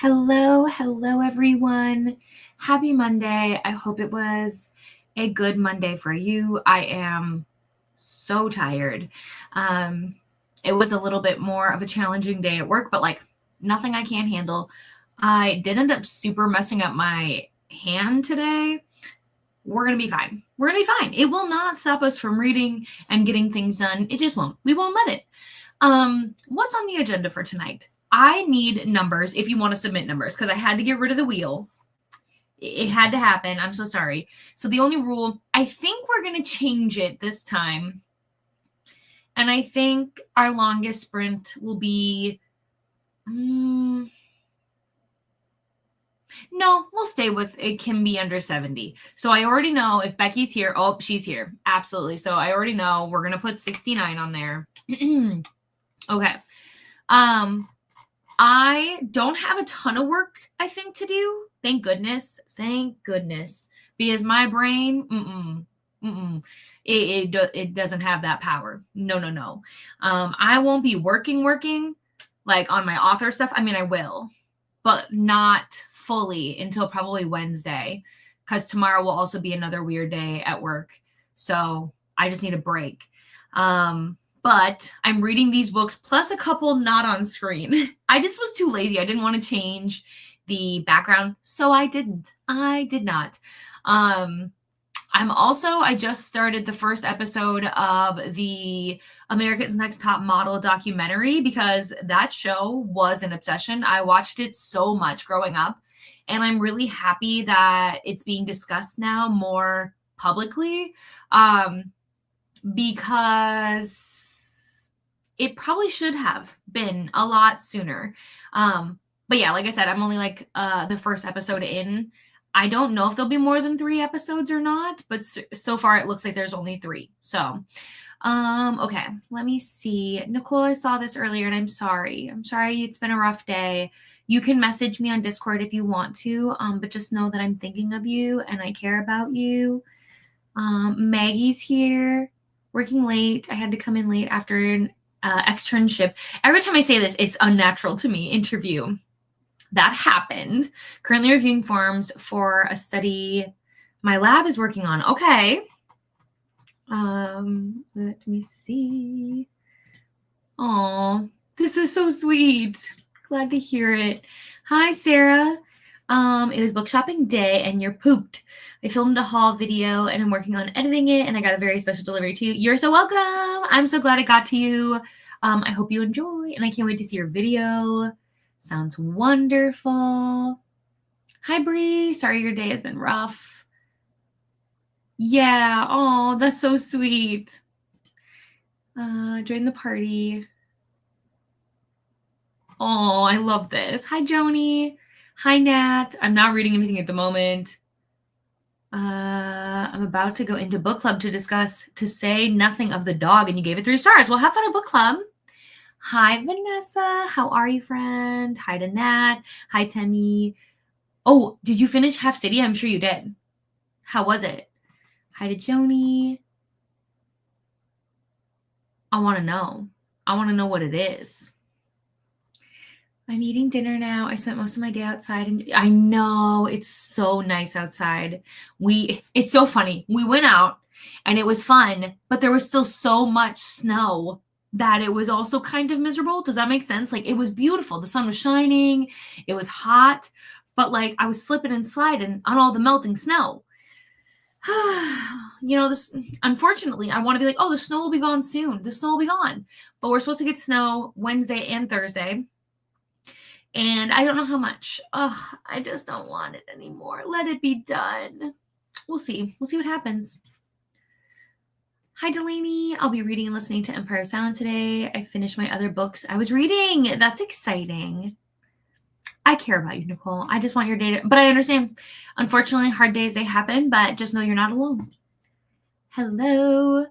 Hello, everyone. Happy Monday. I hope it was a good Monday for you. I am so tired. Um, it was a little bit more of a challenging day at work, but like nothing I can't handle. I did end up super messing up my hand today. We're going to be fine. We're going to be fine. It will not stop us from reading and getting things done. It just won't. We won't let it. What's on the agenda for tonight? I need numbers if you want to submit numbers because I had to get rid of the wheel. It had to happen. I'm so sorry. So the only rule, I think we're going to change it this time. And I think our longest sprint will be, no, we'll stay with, it can be under 70. So I already know if Becky's here. Oh, she's here. Absolutely. So I already know we're going to put 69 on there. Okay. I don't have a ton of work, I think, to do. Thank goodness. Because my brain, it doesn't have that power. No. I won't be working like on my author stuff. I mean, I will, but not fully until probably Wednesday, because tomorrow will also be another weird day at work. So I just need a break. But I'm reading these books plus a couple not on screen. I just was too lazy. I didn't want to change the background, so I didn't. I did not. I just started the first episode of the America's Next Top Model documentary because that show was an obsession. I watched it so much growing up, and I'm really happy that it's being discussed now more publicly, because it probably should have been a lot sooner. But yeah, like I said, I'm only like the first episode in. I don't know if there'll be more than 3 episodes or not, but so far it looks like there's only 3. So, okay, let me see. Nicole, I saw this earlier and I'm sorry. It's been a rough day. You can message me on Discord if you want to, but just know that I'm thinking of you and I care about you. Maggie's here, working late. I had to come in late after an externship. Every time I say this, it's unnatural to me. Interview. That happened. Currently reviewing forms for a study my lab is working on. Okay. Let me see. Oh, this is so sweet. Glad to hear it. Hi, Sarah. It was book shopping day and you're pooped. I filmed a haul video and I'm working on editing it and I got a very special delivery to you. You're so welcome. I'm so glad it got to you. I hope you enjoy and I can't wait to see your video. Sounds wonderful. Hi, Bree. Sorry your day has been rough. Yeah. Oh, that's so sweet. Join the party. Oh, I love this. Hi, Joni. Hi, Nat. I'm not reading anything at the moment. I'm about to go into book club to discuss To Say Nothing of the Dog, and you gave it 3 stars. Well, have fun at book club. Hi, Vanessa. How are you, friend? Hi to Nat. Hi, Temmie. Oh, did you finish Half City? I'm sure you did. How was it? Hi to Joni. I want to know. I want to know what it is. I'm eating dinner now. I spent most of my day outside and I know it's so nice outside. It's so funny. We went out and it was fun, but there was still so much snow that it was also kind of miserable. Does that make sense? Like, it was beautiful. The sun was shining. It was hot, but like I was slipping and sliding on all the melting snow. This, unfortunately, I want to be like, oh, the snow will be gone soon. The snow will be gone. But we're supposed to get snow Wednesday and Thursday. And I don't know how much. Oh, I just don't want it anymore. Let it be done. We'll see. We'll see what happens. Hi, Delaney. I'll be reading and listening to Empire of Silence today. I finished my other books I was reading. That's exciting. I care about you, Nicole. I just want your day but I understand. Unfortunately, hard days, they happen, but just know you're not alone. Hello.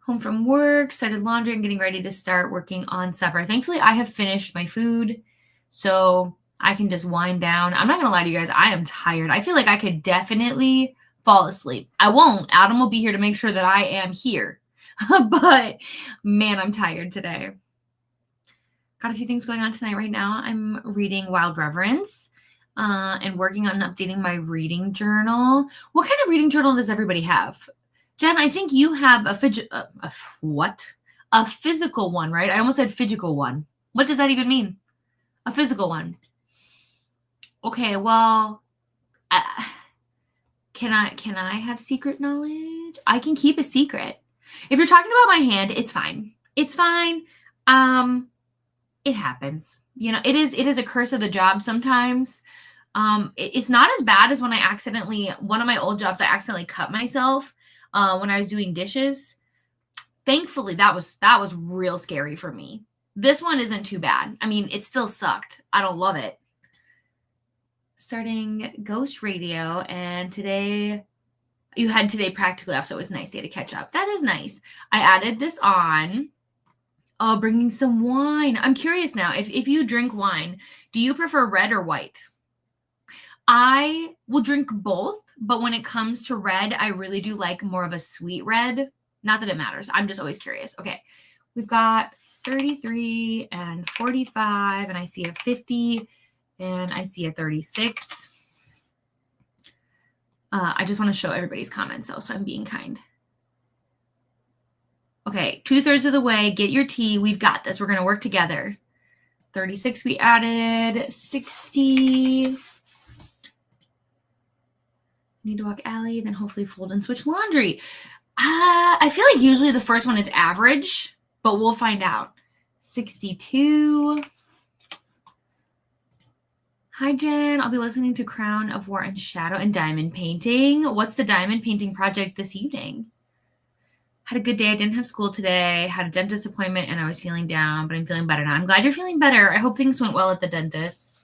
Home from work, started laundry, and getting ready to start working on supper. Thankfully, I have finished my food, so I can just wind down. I'm not going to lie to you guys. I am tired. I feel like I could definitely fall asleep. I won't. Adam will be here to make sure that I am here. But, man, I'm tired today. Got a few things going on tonight. Right now, I'm reading Wild Reverence and working on updating my reading journal. What kind of reading journal does everybody have? Jen, I think you have what? A physical one, right? I almost said physical one. What does that even mean? A physical one. Okay, well, can I have secret knowledge? I can keep a secret. If you're talking about my hand, it's fine. It's fine. It happens. You know, it is a curse of the job sometimes. It's not as bad as when one of my old jobs, I accidentally cut myself when I was doing dishes. Thankfully, that was real scary for me. This one isn't too bad. I mean, it still sucked. I don't love it. Starting Ghost Radio, and you had today practically off, so it was nice day to catch up. That is nice. I added this on. Oh, bringing some wine. I'm curious now, if you drink wine, do you prefer red or white? I will drink both, but when it comes to red, I really do like more of a sweet red. Not that it matters. I'm just always curious. Okay, we've got 33 and 45, and I see a 50, and I see a 36. I just want to show everybody's comments, though, so I'm being kind. Okay, 2/3 of the way. Get your tea. We've got this. We're going to work together. 36 we added. 60. Need to walk alley, then hopefully fold and switch laundry. I feel like usually the first one is average, but we'll find out. 62. Hi, Jen. I'll be listening to Crown of War and Shadow and Diamond Painting. What's the diamond painting project this evening? Had a good day. I didn't have school today. Had a dentist appointment and I was feeling down, but I'm feeling better now. I'm glad you're feeling better. I hope things went well at the dentist.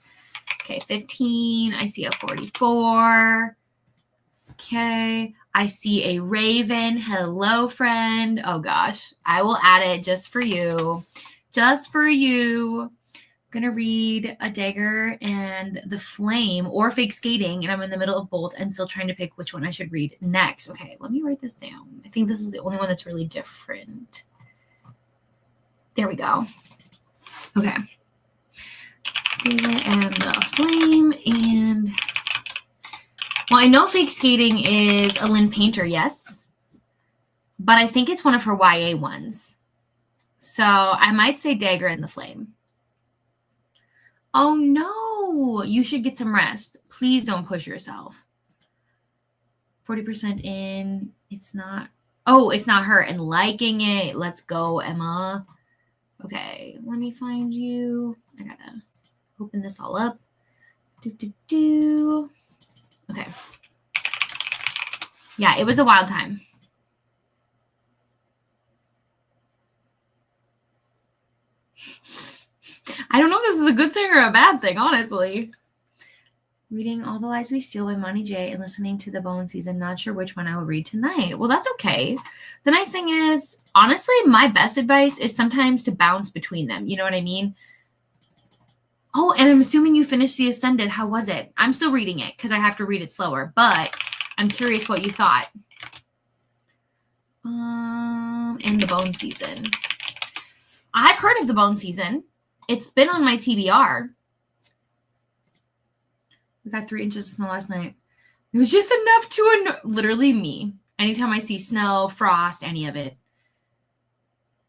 Okay, 15. I see a 44. Okay, I see a raven. Hello, friend. Oh, gosh. I will add it just for you. Just for you. I'm going to read A Dagger and The Flame or Fake Skating, and I'm in the middle of both and still trying to pick which one I should read next. Okay, let me write this down. I think this is the only one that's really different. There we go. Okay. Dagger and The Flame, and... Well, I know Fake Skating is a Lynn Painter, yes. But I think it's one of her YA ones. So I might say Dagger and the Flame. Oh, no. You should get some rest. Please don't push yourself. 40% in. It's not. Oh, it's not her. And liking it. Let's go, Emma. Okay. Let me find you. I got to open this all up. Okay. Yeah, it was a wild time. I don't know if this is a good thing or a bad thing, honestly. Reading All the Lies We Steal by Monty J and listening to The Bone Season. Not sure which one I will read tonight. Well, that's okay. The nice thing is, honestly, my best advice is sometimes to bounce between them. You know what I mean? Oh, and I'm assuming you finished The Ascended. How was it? I'm still reading it because I have to read it slower, but I'm curious what you thought. And The Bone Season. I've heard of The Bone Season. It's been on my TBR. We got 3 inches of snow last night. It was just enough to literally me. Anytime I see snow, frost, any of it.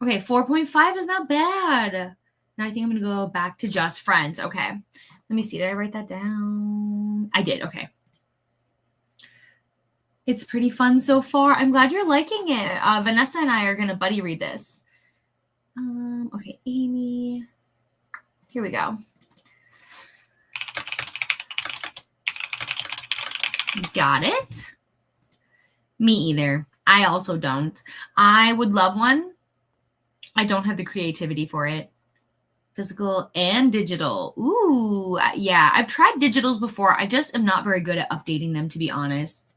Okay, 4.5 is not bad. Now I think I'm going to go back to Just Friends. Okay. Let me see. Did I write that down? I did. Okay. It's pretty fun so far. I'm glad you're liking it. Vanessa and I are going to buddy read this. Okay, Amy. Here we go. Got it. Me either. I also don't. I would love one. I don't have the creativity for it. Physical and digital. Ooh, yeah. I've tried digitals before. I just am not very good at updating them, to be honest.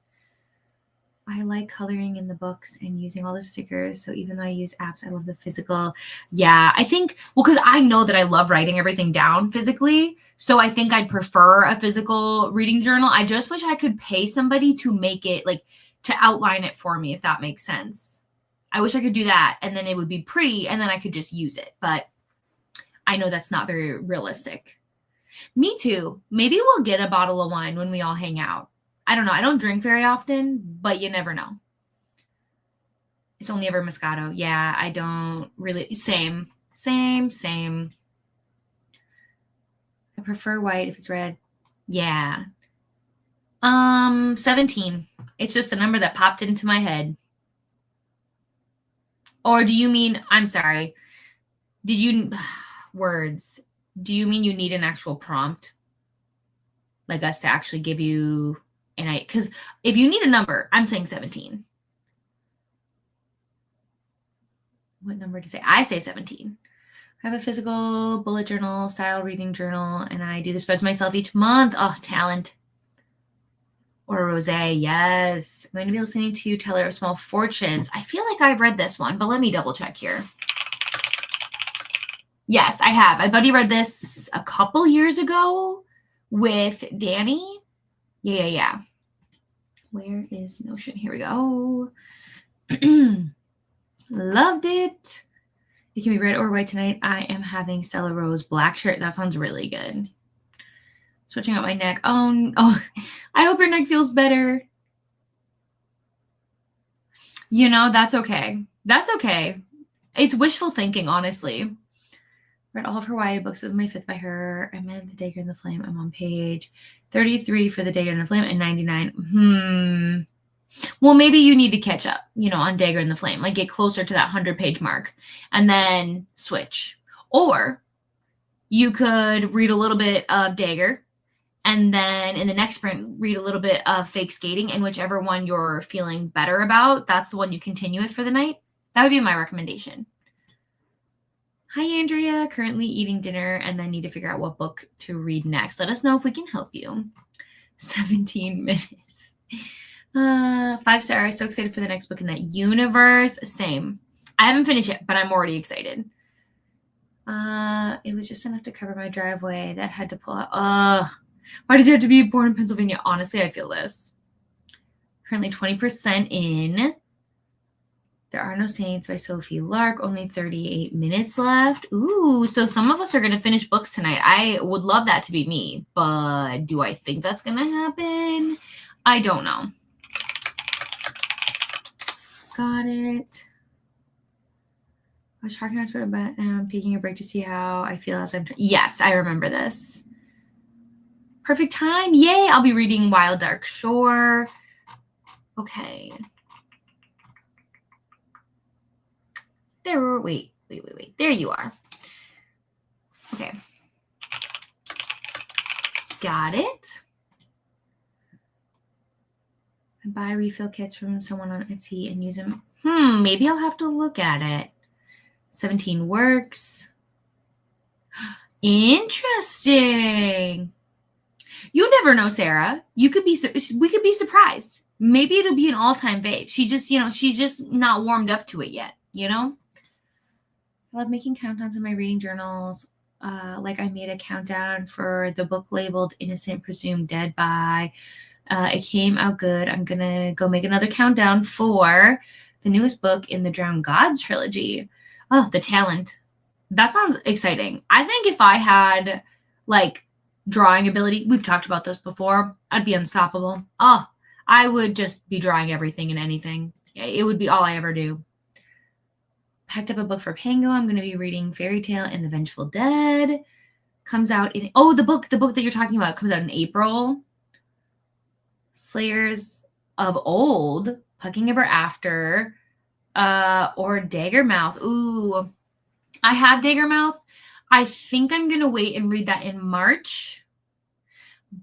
I like coloring in the books and using all the stickers. So even though I use apps, I love the physical. Yeah, I think, well, because I know that I love writing everything down physically. So I think I'd prefer a physical reading journal. I just wish I could pay somebody to make it, like, to outline it for me, if that makes sense. I wish I could do that, and then it would be pretty, and then I could just use it. But I know that's not very realistic. Me too. Maybe we'll get a bottle of wine when we all hang out. I don't know. I don't drink very often, but you never know. It's only ever Moscato. Yeah, I don't really. Same. I prefer white if it's red. Yeah. 17. It's just the number that popped into my head. Or do you mean, I'm sorry. Did you, words. Do you mean you need an actual prompt? Like us to actually give you because if you need a number, I'm saying 17. What number to say? I say 17. I have a physical bullet journal, style reading journal, and I do the spreads myself each month. Oh, talent. Or Rosé, yes. I'm going to be listening to Teller of Small Fortunes. I feel like I've read this one, but let me double check here. Yes, I have. My buddy read this a couple years ago with Danny. Yeah. Where is Notion? Here we go. Loved it. It can be red or white tonight. I am having Stella Rose black shirt. That sounds really good. Switching up my neck. Oh, I hope your neck feels better. You know, that's okay. That's okay. It's wishful thinking, honestly. Read all of her YA books. This is my 5th by her. I'm at The Dagger and the Flame. I'm on page 33 for The Dagger and the Flame and 99. Well, maybe you need to catch up, on Dagger and the Flame. Like, get closer to that 100-page mark and then switch. Or you could read a little bit of Dagger and then in the next sprint, read a little bit of Fake Skating, and whichever one you're feeling better about, that's the one you continue with for the night. That would be my recommendation. Hi, Andrea. Currently eating dinner and then need to figure out what book to read next. Let us know if we can help you. 17 minutes. 5 stars. So excited for the next book in that universe. Same. I haven't finished it, but I'm already excited. It was just enough to cover my driveway. That had to pull out. Why did you have to be born in Pennsylvania? Honestly, I feel this. Currently 20% in. There Are No Saints by Sophie Lark. Only 38 minutes left. Ooh, so some of us are going to finish books tonight. I would love that to be me, but do I think that's going to happen? I don't know. Got it. I was talking about taking a break to see how I feel as I'm... Yes, I remember this. Perfect time. Yay, I'll be reading Wild Dark Shore. Okay. Wait. There you are. Okay. Got it. I buy refill kits from someone on Etsy and use them. Maybe I'll have to look at it. 17 works. Interesting. You never know, Sarah. We could be surprised. Maybe it'll be an all-time fave. She just, she's just not warmed up to it yet, I love making countdowns in my reading journals. Like I made a countdown for the book labeled Innocent Presumed Dead by. It came out good. I'm going to go make another countdown for the newest book in the Drowned Gods trilogy. Oh, The Talent. That sounds exciting. I think if I had drawing ability, we've talked about this before, I'd be unstoppable. Oh, I would just be drawing everything and anything. It would be all I ever do. Packed up a book for Pango. I'm going to be reading Fairy Tale and the Vengeful Dead. Comes out in... Oh, the book that you're talking about comes out in April. Slayers of Old, Pucking Ever After, or Daggermouth. Ooh, I have Daggermouth. I think I'm going to wait and read that in March.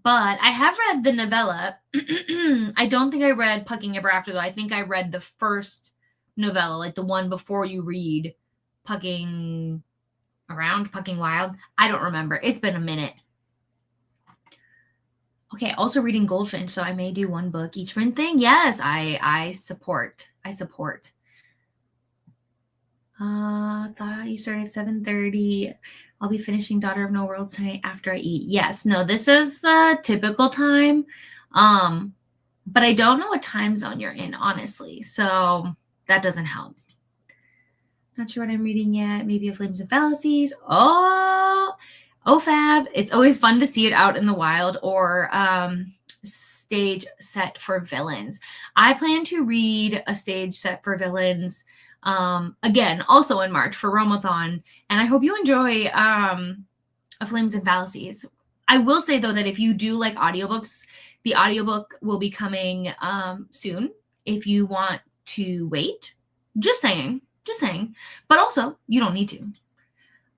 But I have read the novella. I don't think I read Pucking Ever After, though. I think I read the first novella, the one before you read Pucking Wild. I don't remember. It's been a minute. Okay, also reading Goldfinch, so I may do one book each sprint thing. Yes, I support. Thought you started at 7:30. I'll be finishing Daughter of No Worlds tonight after I eat. Yes, no, this is the typical time. But I don't know what time zone you're in, honestly. So that doesn't help. Not sure what I'm reading yet. Maybe a Flames and Fallacies. Oh, OFAV, it's always fun to see it out in the wild, or stage set for villains. I plan to read a stage set for villains again, also in March for Romathon, and I hope you enjoy Flames and Fallacies. I will say, though, that if you do like audiobooks, the audiobook will be coming soon. If you want to wait, just saying. But also, you don't need to.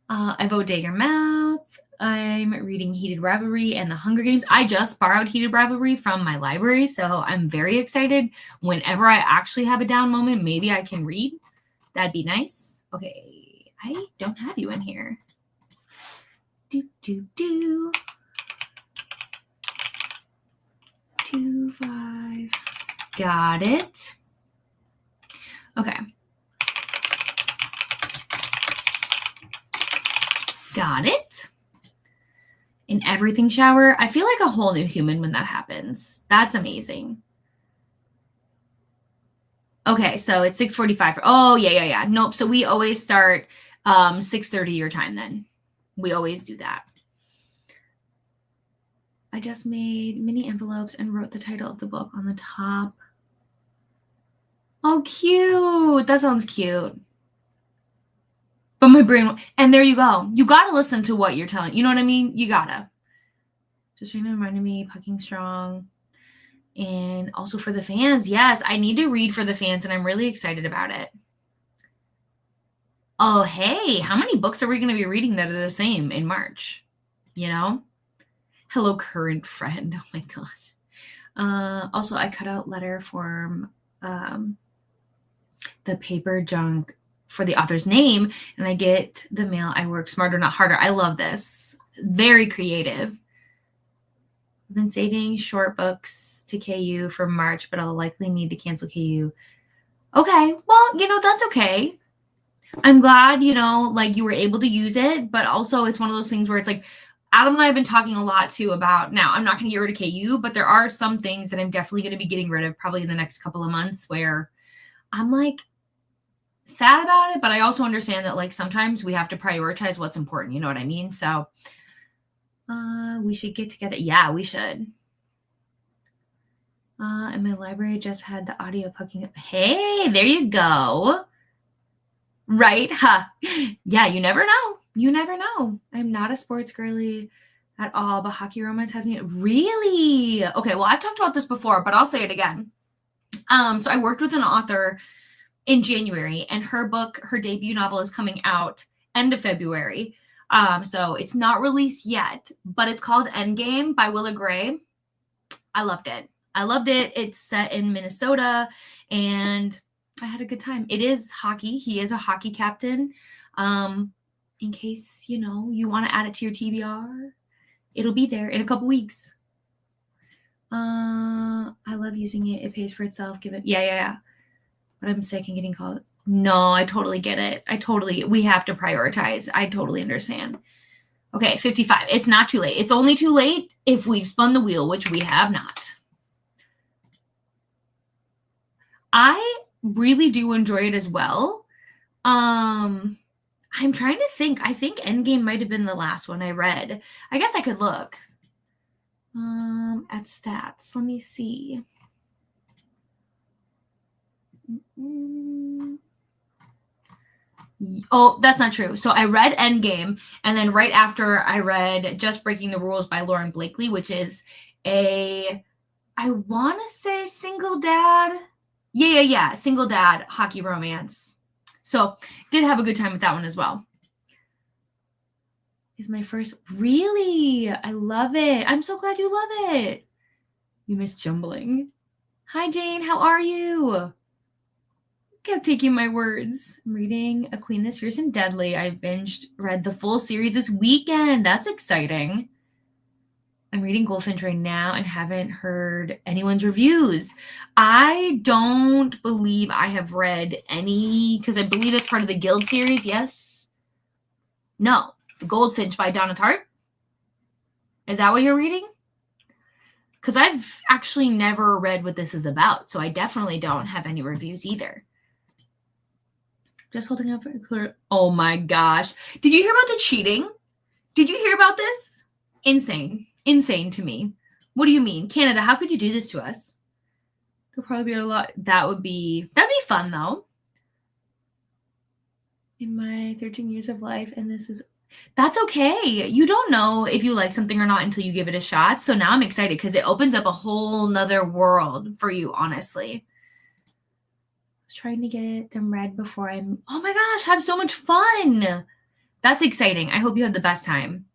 I vote Daggermouth. I'm reading Heated Rivalry and The Hunger Games. I just borrowed Heated Rivalry from my library, so I'm very excited. Whenever I actually have a down moment, maybe I can read. That'd be nice. Okay, I don't have you in here. 2, 5. Got it. Okay. Got it. In Everything Shower. I feel like a whole new human when that happens. That's amazing. Okay, so it's 6:45. Oh, yeah. Nope. So we always start 6:30 your time then. We always do that. I just made mini envelopes and wrote the title of the book on the top. Oh, cute. That sounds cute. But my brain, and there you go. You got to listen to what you're telling. You know what I mean? You got to. Just reminded me, Pucking Strong. And also for the fans. Yes, I need to read for the fans, and I'm really excited about it. Oh, hey, how many books are we going to be reading that are the same in March? You know? Hello, current friend. Oh, my gosh. Also, I cut out letter form, the paper junk for the author's name, and I get the mail. I work smarter, not harder. I love this. Very creative. I've been saving short books to KU for March, but I'll likely need to cancel KU. Okay, well, that's okay. I'm glad, like you were able to use it, but also it's one of those things where it's like, Adam and I have been talking a lot too about, now I'm not going to get rid of KU, but there are some things that I'm definitely going to be getting rid of probably in the next couple of months where I'm like sad about it, but I also understand that like sometimes we have to prioritize what's important. You know what I mean? So we should get together. Yeah, we should. And my library just had the audio Pucking up. Hey, there you go. Right? Huh. Yeah, you never know. You never know. I'm not a sports girly at all, but Hockey Romance has me. Really? Okay, well, I've talked about this before, but I'll say it again. So I worked with an author in January, and her book, her debut novel, is coming out end of February. So it's not released yet, but it's called Endgame by Willa Gray. I loved it. It's set in Minnesota, and I had a good time. It is hockey. He is a hockey captain. In case, you want to add it to your TBR, it'll be there in a couple weeks. I love using it. It pays for itself. Give it. Yeah. But I'm sick and getting called. No, I totally get it. We have to prioritize. I totally understand. Okay, 55. It's not too late. It's only too late if we've spun the wheel, which we have not. I really do enjoy it as well. I'm trying to think. I think Endgame might have been the last one I read. I guess I could look at stats. Let me see. Oh, that's not true. So I read Endgame, and then right after I read Just Breaking the Rules by Lauren Blakely, which is I want to say single dad. Yeah. Single dad hockey romance. So did have a good time with that one as well. Is my first. Really? I love it. I'm so glad you love it. You miss jumbling. Hi, Jane. How are you? Kept taking my words. I'm reading A Queen This Fierce and Deadly. I read the full series this weekend. That's exciting. I'm reading Goldfinch right now and haven't heard anyone's reviews. I don't believe I have read any, because I believe it's part of the Guild series. Yes? No. The Goldfinch by Donna Tartt? Is that what you're reading? Because I've actually never read what this is about, so I definitely don't have any reviews either. Just holding up for clear. Oh my gosh. Did you hear about the cheating? Did you hear about this? Insane. Insane to me. What do you mean? Canada, how could you do this to us? There'll probably be a lot. That'd be fun though. In my 13 years of life, and that's okay. You don't know if you like something or not until you give it a shot. So now I'm excited because it opens up a whole nother world for you, honestly. I was trying to get them read before oh my gosh, have so much fun. That's exciting. I hope you had the best time.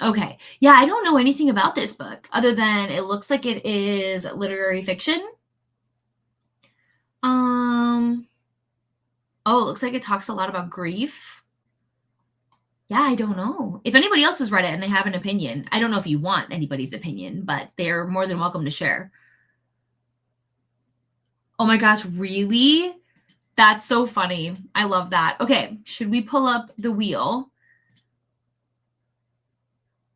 Okay. Yeah, I don't know anything about this book other than it looks like it is literary fiction. Oh, it looks like it talks a lot about grief. Yeah, I don't know. If anybody else has read it and they have an opinion, I don't know if you want anybody's opinion, but they're more than welcome to share. Oh my gosh, really? That's so funny. I love that. Okay, should we pull up the wheel?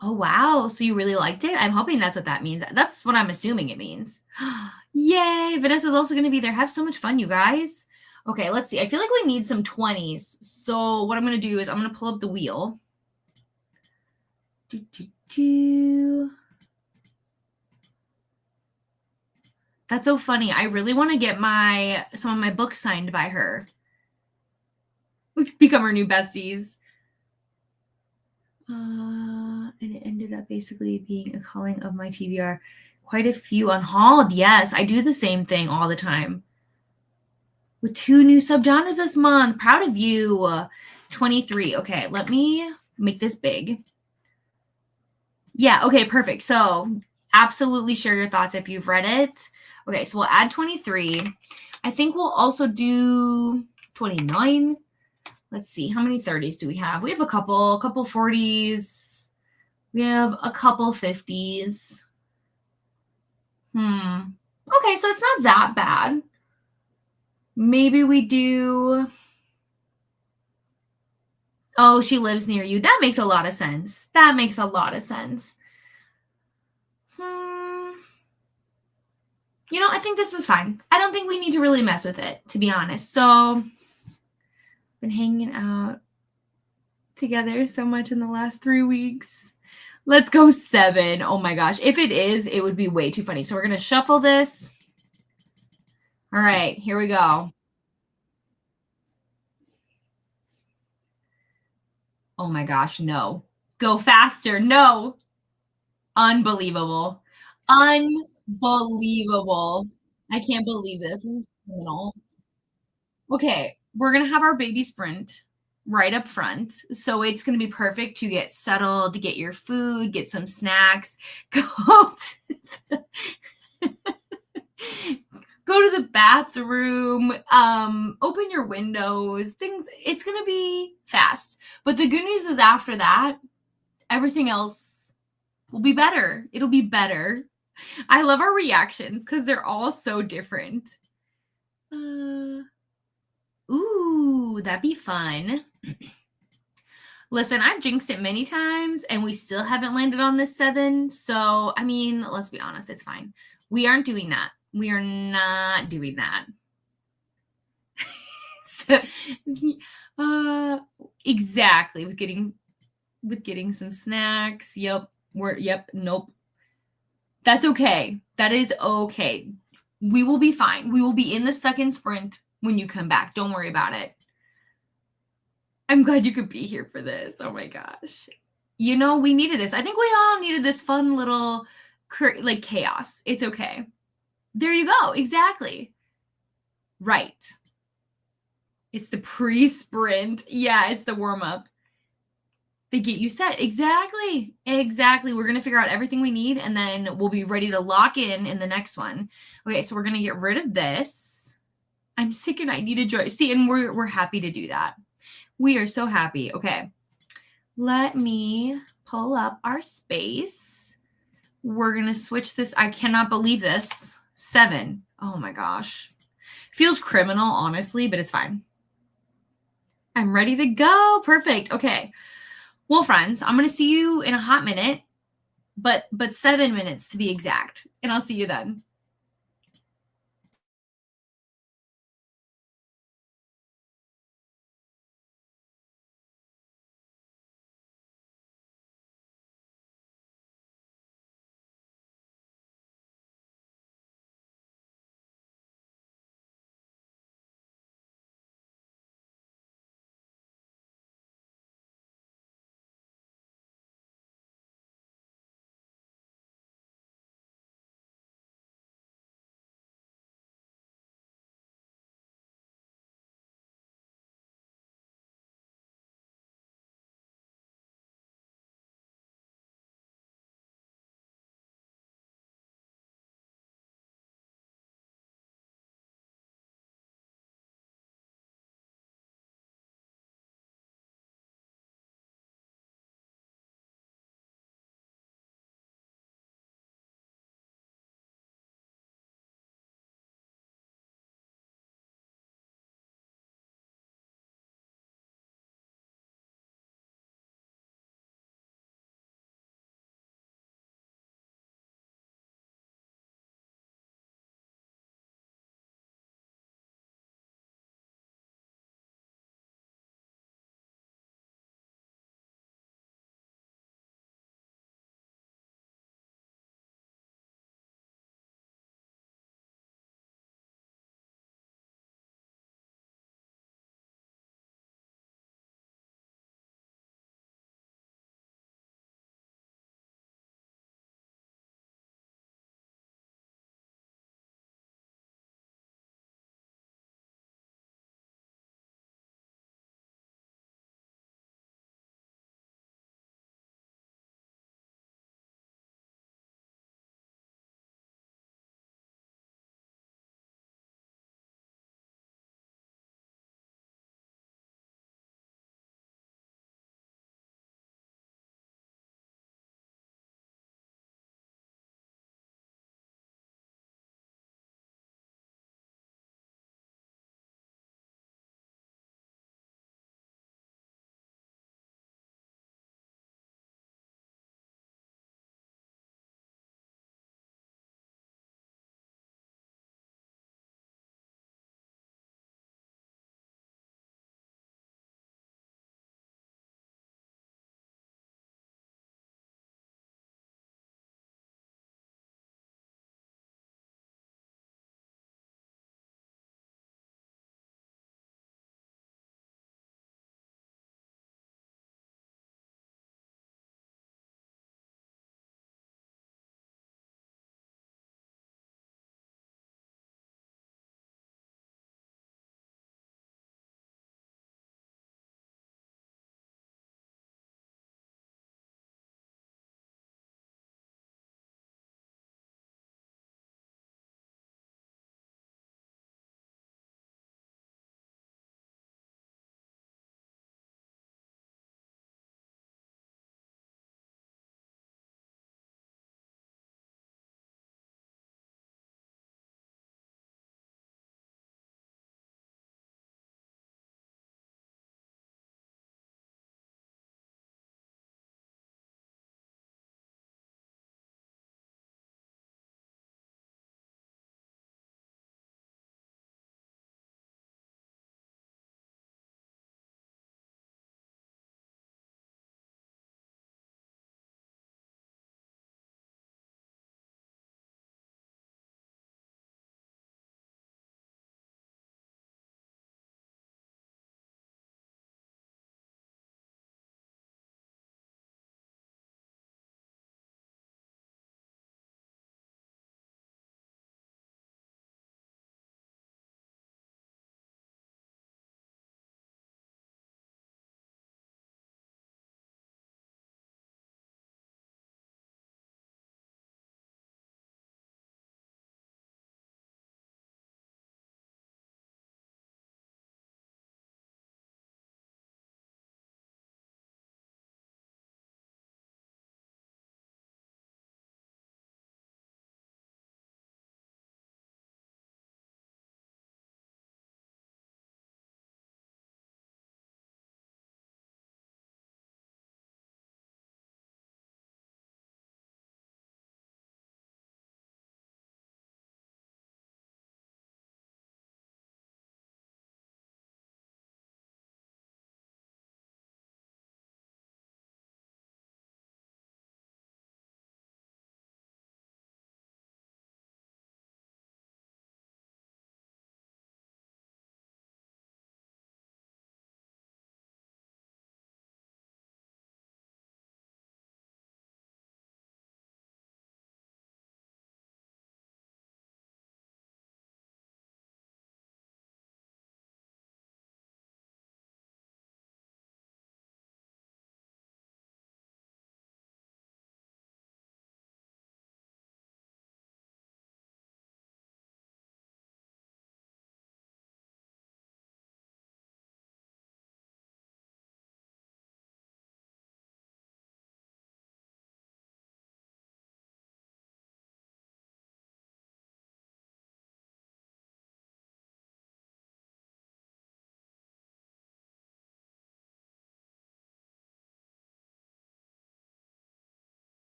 Oh, wow. So you really liked it? I'm hoping that's what that means. That's what I'm assuming it means. Yay! Vanessa's also going to be there. Have so much fun, you guys. Okay, let's see. I feel like we need some 20s. So what I'm going to do is I'm going to pull up the wheel. That's so funny. I really want to get some of my books signed by her. We could become our new besties. And it ended up basically being a calling of my TBR. Quite a few unhauled. Yes, I do the same thing all the time. With 2 new subgenres this month. Proud of you. 23. Okay, let me make this big. Yeah, okay, perfect. So absolutely share your thoughts if you've read it. Okay, so we'll add 23. I think we'll also do 29. Let's see, how many 30s do we have? We have a couple 40s. We have a couple 50s. Okay, so it's not that bad. Maybe we do. Oh, she lives near you. That makes a lot of sense. That makes a lot of sense. You know, I think this is fine. I don't think we need to really mess with it, to be honest. So, been hanging out together so much in the last 3 weeks. Let's go 7. Oh my gosh. If it is, it would be way too funny. So we're going to shuffle this. All right, here we go. Oh my gosh, no. Go faster. No. Unbelievable. Unbelievable. I can't believe this. This is criminal. Okay, we're going to have our baby sprint right up front. So it's going to be perfect to get settled, to get your food, get some snacks, go to go to the bathroom, open your windows, things. It's going to be fast. But the good news is after that, everything else will be better. It'll be better. I love our reactions because they're all so different. Ooh, that'd be fun. Listen, I've jinxed it many times and we still haven't landed on this 7. So, I mean, let's be honest, it's fine. We aren't doing that. We are not doing that. So, exactly. With getting some snacks. Yep. Nope. That's okay. That is okay. We will be fine. We will be in the second sprint when you come back. Don't worry about it. I'm glad you could be here for this. Oh my gosh. You know, we needed this. I think we all needed this fun little like chaos. It's okay. There you go. Exactly. Right. It's the pre-sprint. Yeah, it's the warm-up. They get you set. Exactly. Exactly. We're going to figure out everything we need and then we'll be ready to lock in the next one. Okay, so we're going to get rid of this. I'm sick and I need a joy. See, and we're happy to do that. We are so happy. Okay. Let me pull up our space. We're going to switch this. I cannot believe this. 7. Oh my gosh. Feels criminal, honestly, but it's fine. I'm ready to go. Perfect. Okay. Well, friends, I'm going to see you in a hot minute, but 7 minutes to be exact. And I'll see you then.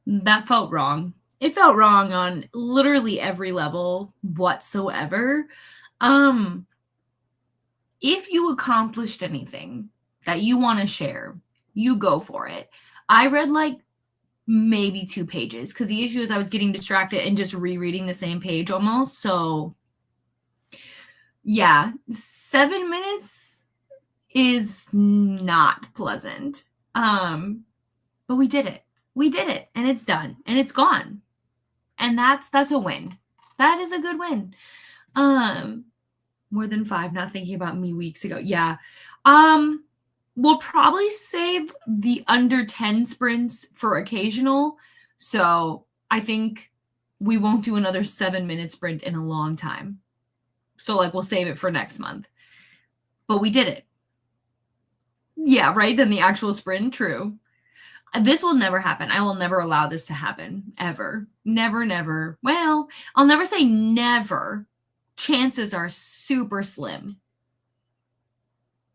That felt wrong. It felt wrong on literally every level whatsoever. If you accomplished anything that you want to share, you go for it. I read like maybe 2 pages because the issue is I was getting distracted and just rereading the same page almost. So yeah, 7 minutes is not pleasant. But we did it. We did it, and it's done, and it's gone. And that's a win. That is a good win. More than 5, not thinking about me weeks ago. Yeah. We'll probably save the under 10 sprints for occasional. So I think we won't do another 7-minute sprint in a long time. So like we'll save it for next month. But we did it. Yeah, right? Then the actual sprint, true. This will never happen. I will never allow this to happen, ever. Never, never. Well, I'll never say never. Chances are super slim.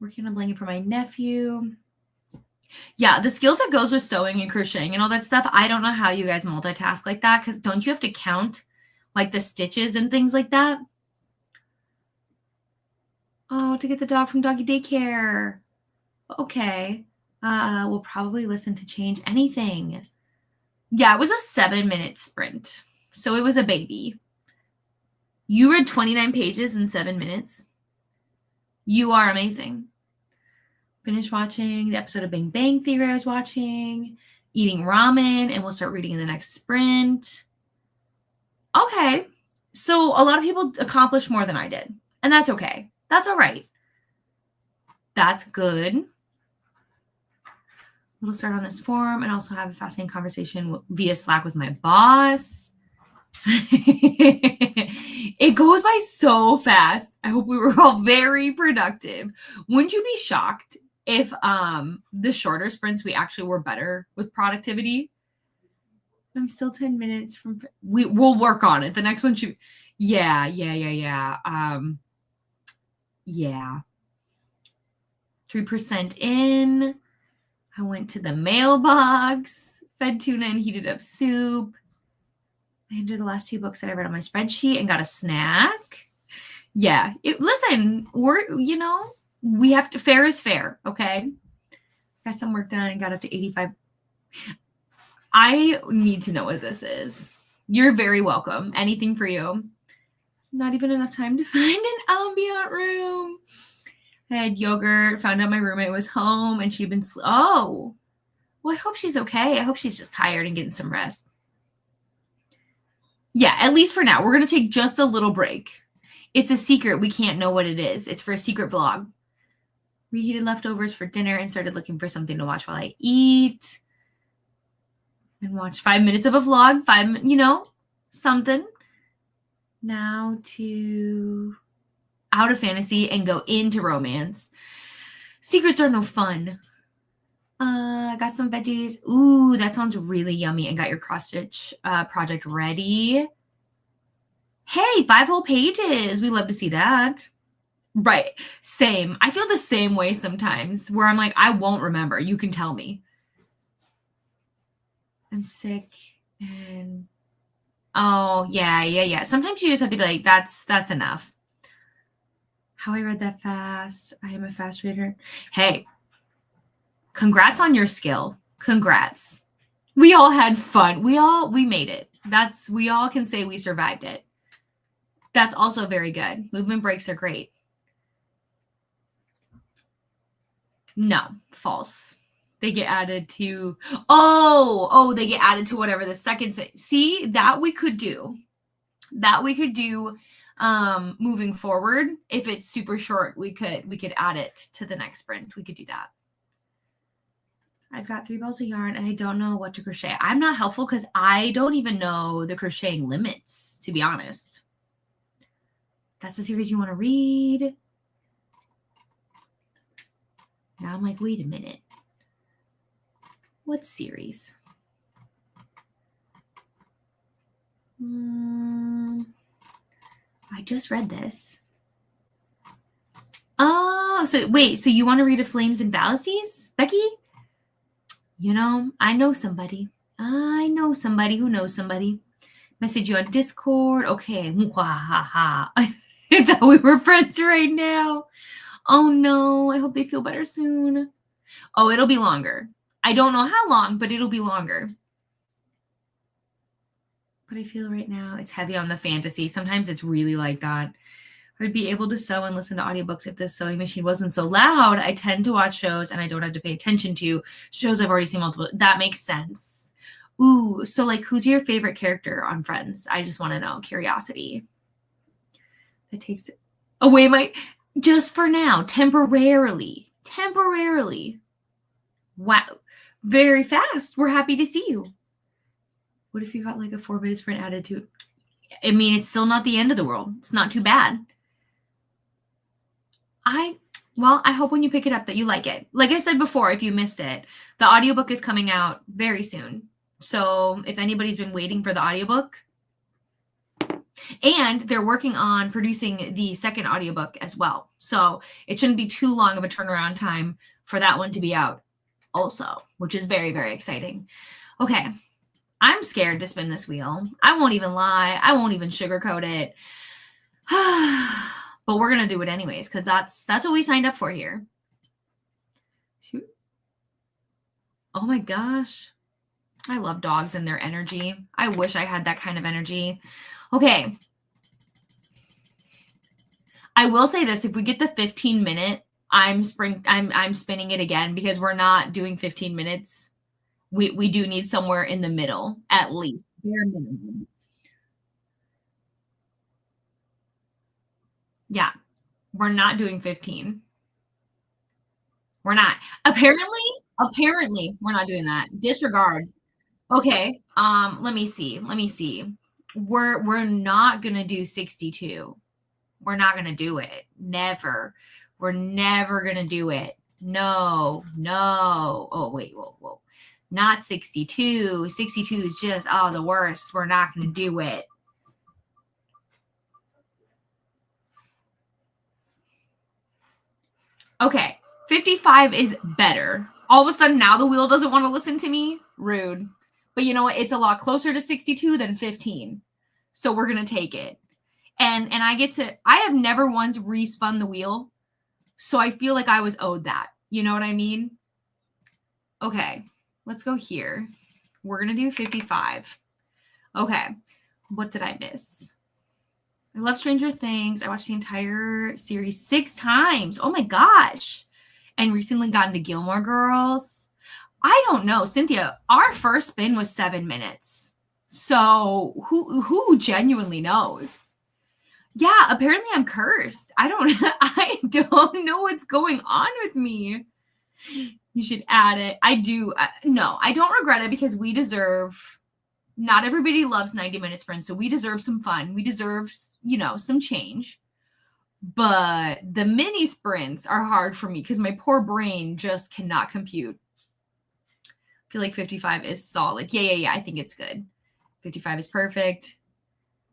Working on a blanket for my nephew. Yeah, the skill that goes with sewing and crocheting and all that stuff, I don't know how you guys multitask like that, because don't you have to count like the stitches and things like that? Oh, to get the dog from doggy daycare. Okay. We'll probably listen to Change Anything. Yeah, it was a 7-minute sprint. So it was a baby. You read 29 pages in 7 minutes. You are amazing. Finished watching the episode of Bang Bang Theory I was watching. Eating ramen, and we'll start reading in the next sprint. Okay. So a lot of people accomplished more than I did. And that's okay. That's all right. That's good. We'll start on this forum and also have a fascinating conversation via Slack with my boss. It goes by so fast. I hope we were all very productive. Wouldn't you be shocked if the shorter sprints we actually were better with productivity? I'm still 10 minutes from we'll work on it. The next one should yeah. Yeah. 3% in. I went to the mailbox, fed tuna and heated up soup. I entered the last 2 books that I read on my spreadsheet and got a snack. Yeah. Listen, we have to, fair is fair, okay? Got some work done and got up to 85. I need to know what this is. You're very welcome. Anything for you. Not even enough time to find an ambient room. I had yogurt, found out my roommate was home, and she'd been well, I hope she's okay. I hope she's just tired and getting some rest. Yeah, at least for now. We're going to take just a little break. It's a secret. We can't know what it is. It's for a secret vlog. Reheated leftovers for dinner and started looking for something to watch while I eat. And watch 5 minutes of a vlog. Something. Now to out of fantasy and go into romance. Secrets are no fun. Got some veggies. Ooh, that sounds really yummy. And got your cross-stitch project ready. Hey, 5 whole pages. We love to see that. Right. Same. I feel the same way sometimes where I'm like, I won't remember. You can tell me. I'm sick and oh, yeah. Sometimes you just have to be like, that's enough. How I read that fast. I am a fast reader. Hey, congrats on your skill. Congrats. We all had fun. We made it. We all can say we survived it. That's also very good. Movement breaks are great. No, false. They get added to, they get added to whatever the second, see, that we could do. Moving forward, if it's super short, we could add it to the next sprint. We could do that. I've got 3 balls of yarn and I don't know what to crochet. I'm not helpful because I don't even know the crocheting limits, to be honest. That's the series you want to read. Now I'm like, wait a minute. What series? I just read this. Oh, so you want to read A Flames and Fallacies, Becky? I know somebody. I know somebody who knows somebody. Message you on Discord. Okay. I thought we were friends right now. Oh no. I hope they feel better soon. Oh, it'll be longer. I don't know how long, but it'll be longer. But I feel right now it's heavy on the fantasy. Sometimes it's really like that. I'd be able to sew and listen to audiobooks if this sewing machine wasn't so loud. I tend to watch shows and I don't have to pay attention to shows I've already seen multiple. That makes sense. Ooh, so like who's your favorite character on Friends? I just want to know. Curiosity. That takes away my just for now, temporarily. Temporarily. Wow. Very fast. We're happy to see you. What if you got like a 4-minute sprint added to? I mean, it's still not the end of the world. It's not too bad. I hope when you pick it up that you like it. Like I said before, if you missed it, the audiobook is coming out very soon. So if anybody's been waiting for the audiobook, and they're working on producing the second audiobook as well. So it shouldn't be too long of a turnaround time for that one to be out also, which is very, very exciting. Okay. I'm scared to spin this wheel. I won't even lie. I won't even sugarcoat it. But we're going to do it anyways, because that's what we signed up for here. Oh my gosh. I love dogs and their energy. I wish I had that kind of energy. Okay. I will say this. If we get the 15-minute, I'm spinning it again because we're not doing 15 minutes. We do need somewhere in the middle, at least. Bare minimum. Yeah. We're not doing 15. We're not. Apparently, we're not doing that. Disregard. Okay. Let me see. We're not gonna do 62. We're not gonna do it. Never. We're never gonna do it. No. Oh, wait, whoa. Not 62. 62 is just the worst. We're not gonna do it. Okay. 55 is better. All of a sudden now the wheel doesn't want to listen to me. Rude. But you know what? It's a lot closer to 62 than 15. So we're going to take it. And I have never once respun the wheel. So I feel like I was owed that. You know what I mean? Okay. Let's go here. We're going to do 55. Okay. What did I miss? I love Stranger Things. I watched the entire series 6 times. Oh my gosh. And recently got into Gilmore Girls. I don't know, Cynthia, our first spin was 7 minutes. So who genuinely knows? Yeah, apparently I'm cursed. I don't know what's going on with me. You should add it. I do. No, I don't regret it because we deserve, not everybody loves 90-minute sprints. So we deserve some fun. We deserve, some change. But the mini sprints are hard for me because my poor brain just cannot compute. I feel like 55 is solid. Yeah. I think it's good. 55 is perfect.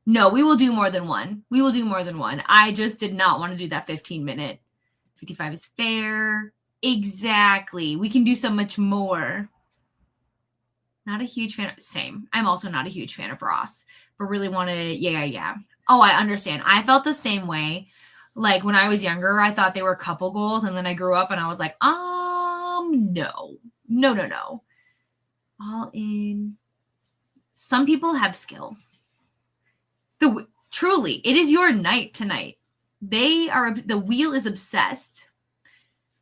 No, we will do more than one. I just did not want to do that 15-minute. 55 is fair. Exactly. We can do so much more. Not a huge fan. Same. I'm also not a huge fan of Ross, but really wanted. Yeah. Oh, I understand. I felt the same way. Like when I was younger, I thought they were couple goals, and then I grew up and I was like, no. All in. Some people have skill. Truly, it is your night tonight. The wheel is obsessed.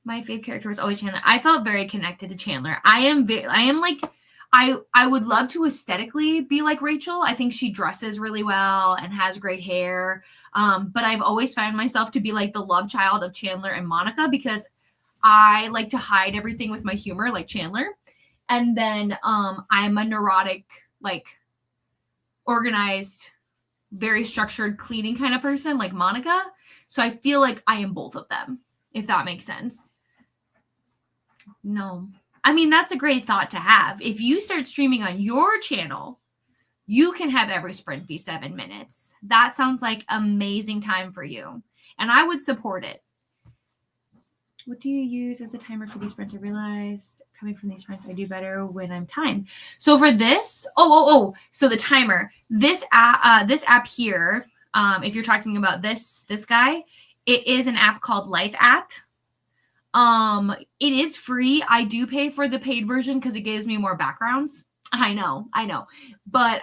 My favorite character was always Chandler. I felt very connected to Chandler. I would love to aesthetically be like Rachel. I think she dresses really well and has great hair. But I've always found myself to be like the love child of Chandler and Monica because I like to hide everything with my humor like Chandler. And then I'm a neurotic, like organized, very structured, cleaning kind of person like Monica. So I feel like I am both of them, if that makes sense. No. I mean, that's a great thought to have. If you start streaming on your channel, you can have every sprint be 7 minutes. That sounds like amazing time for you. And I would support it. What do you use as a timer for these sprints? I realized coming from these sprints, I do better when I'm timed. So for this, so the timer, this app here, if you're talking about this guy, it is an app called Life Act. It is free. I do pay for the paid version because it gives me more backgrounds. I know. But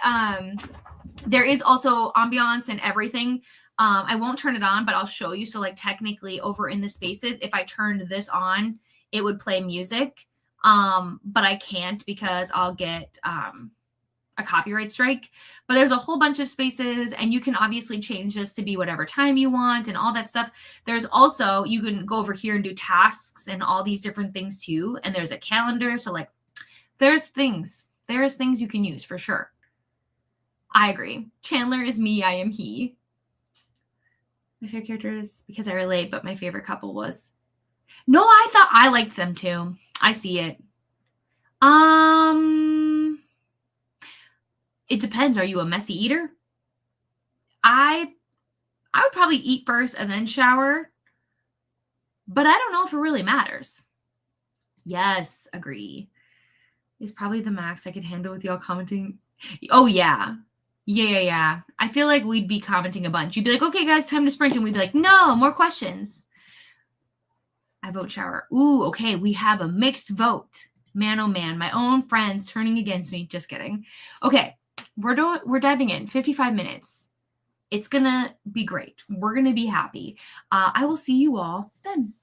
there is also ambiance and everything. I won't turn it on, but I'll show you. So like technically over in the spaces, if I turned this on, it would play music. But I can't because I'll get a copyright strike. But there's a whole bunch of spaces and you can obviously change this to be whatever time you want and all that stuff. There's also, you can go over here and do tasks and all these different things too. And there's a calendar. So like there's things you can use for sure. I agree. Chandler is me, I am he. My favorite character is because I relate, but my favorite couple was. No, I thought I liked them too. I see it. It depends. Are you a messy eater? I would probably eat first and then shower. But I don't know if it really matters. Yes, agree. It's probably the max I could handle with y'all commenting. Oh yeah. Yeah. I feel like we'd be commenting a bunch. You'd be like, okay, guys, time to sprint. And we'd be like, no, more questions. I vote shower. Ooh, okay. We have a mixed vote. Man, oh man, my own friends turning against me. Just kidding. Okay, we're diving in. 55 minutes. It's going to be great. We're going to be happy. I will see you all then.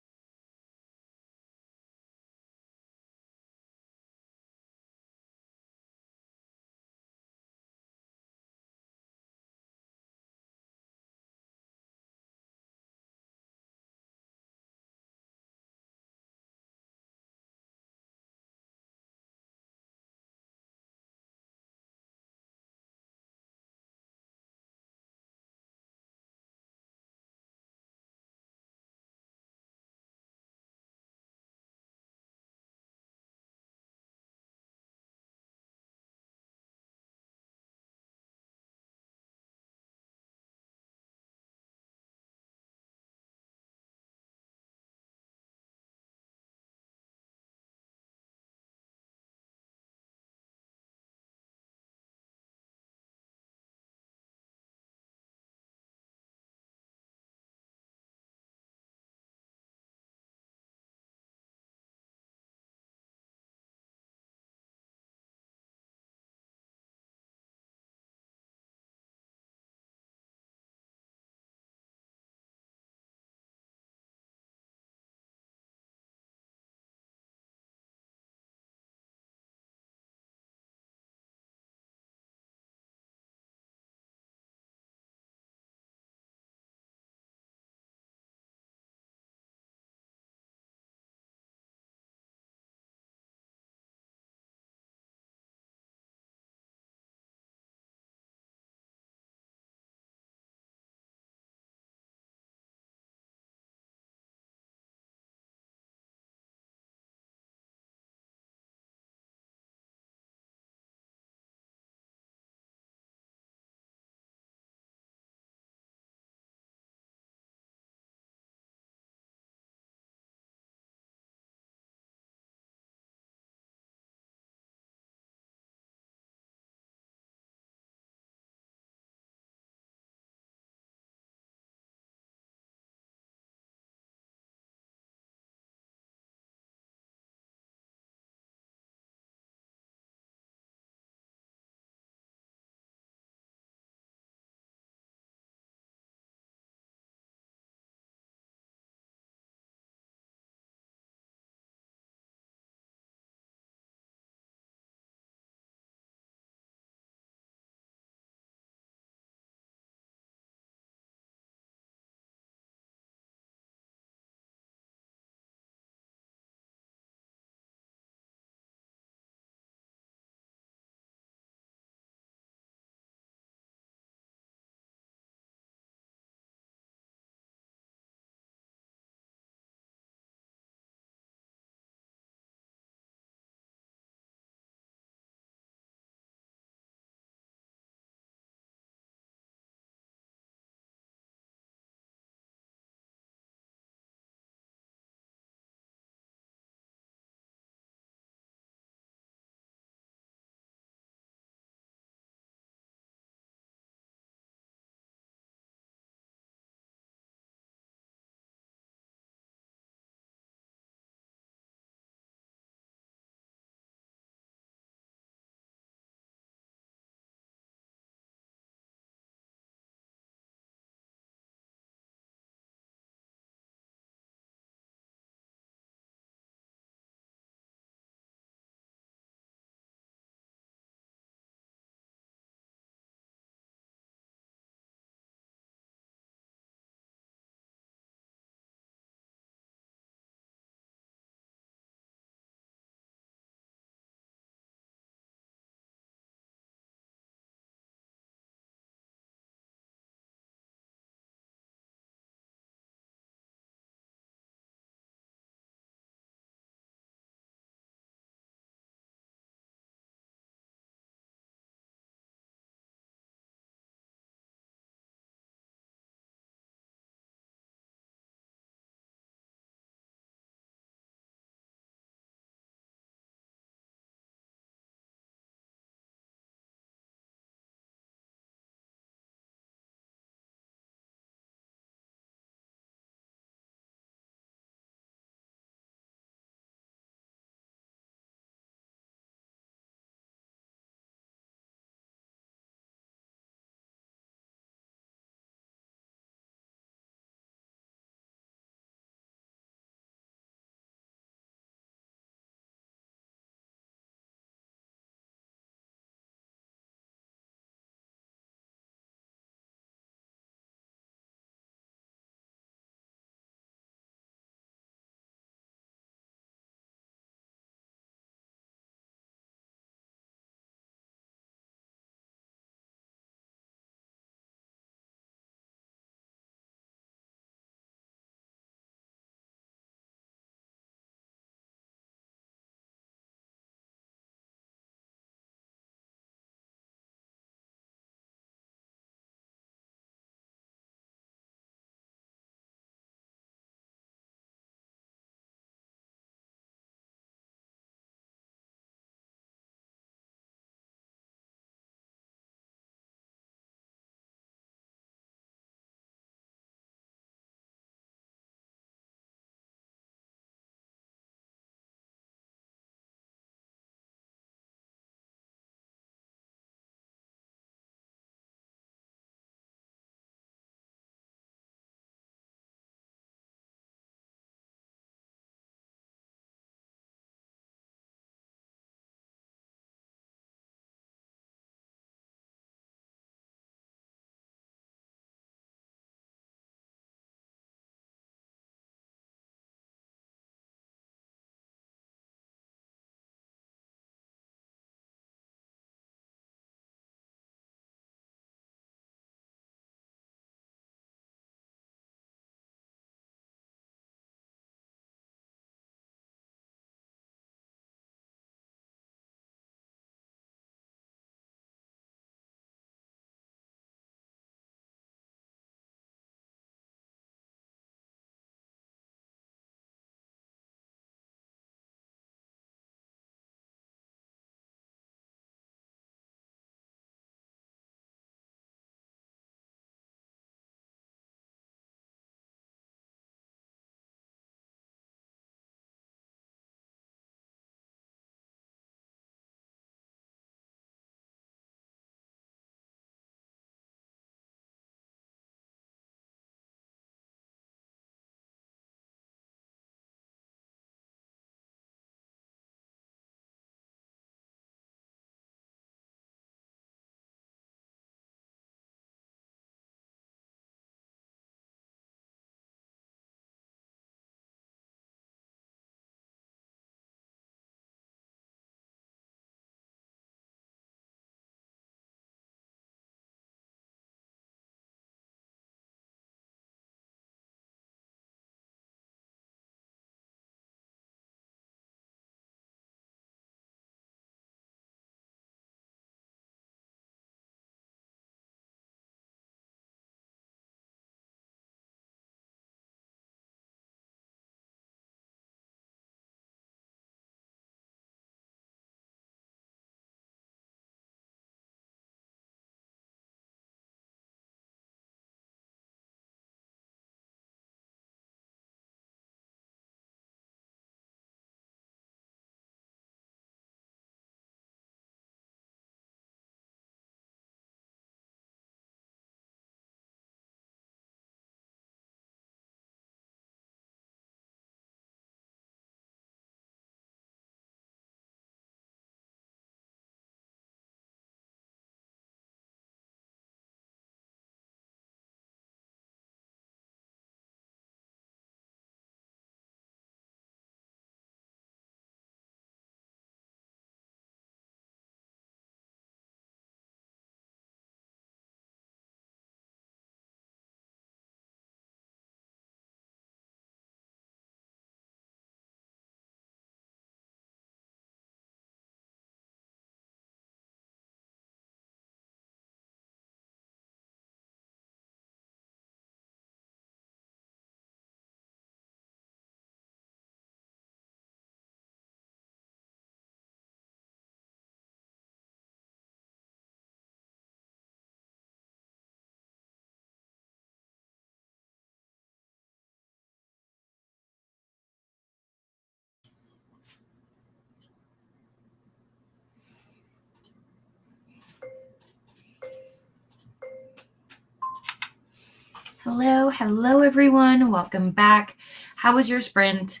Hello everyone. Welcome back. How was your sprint?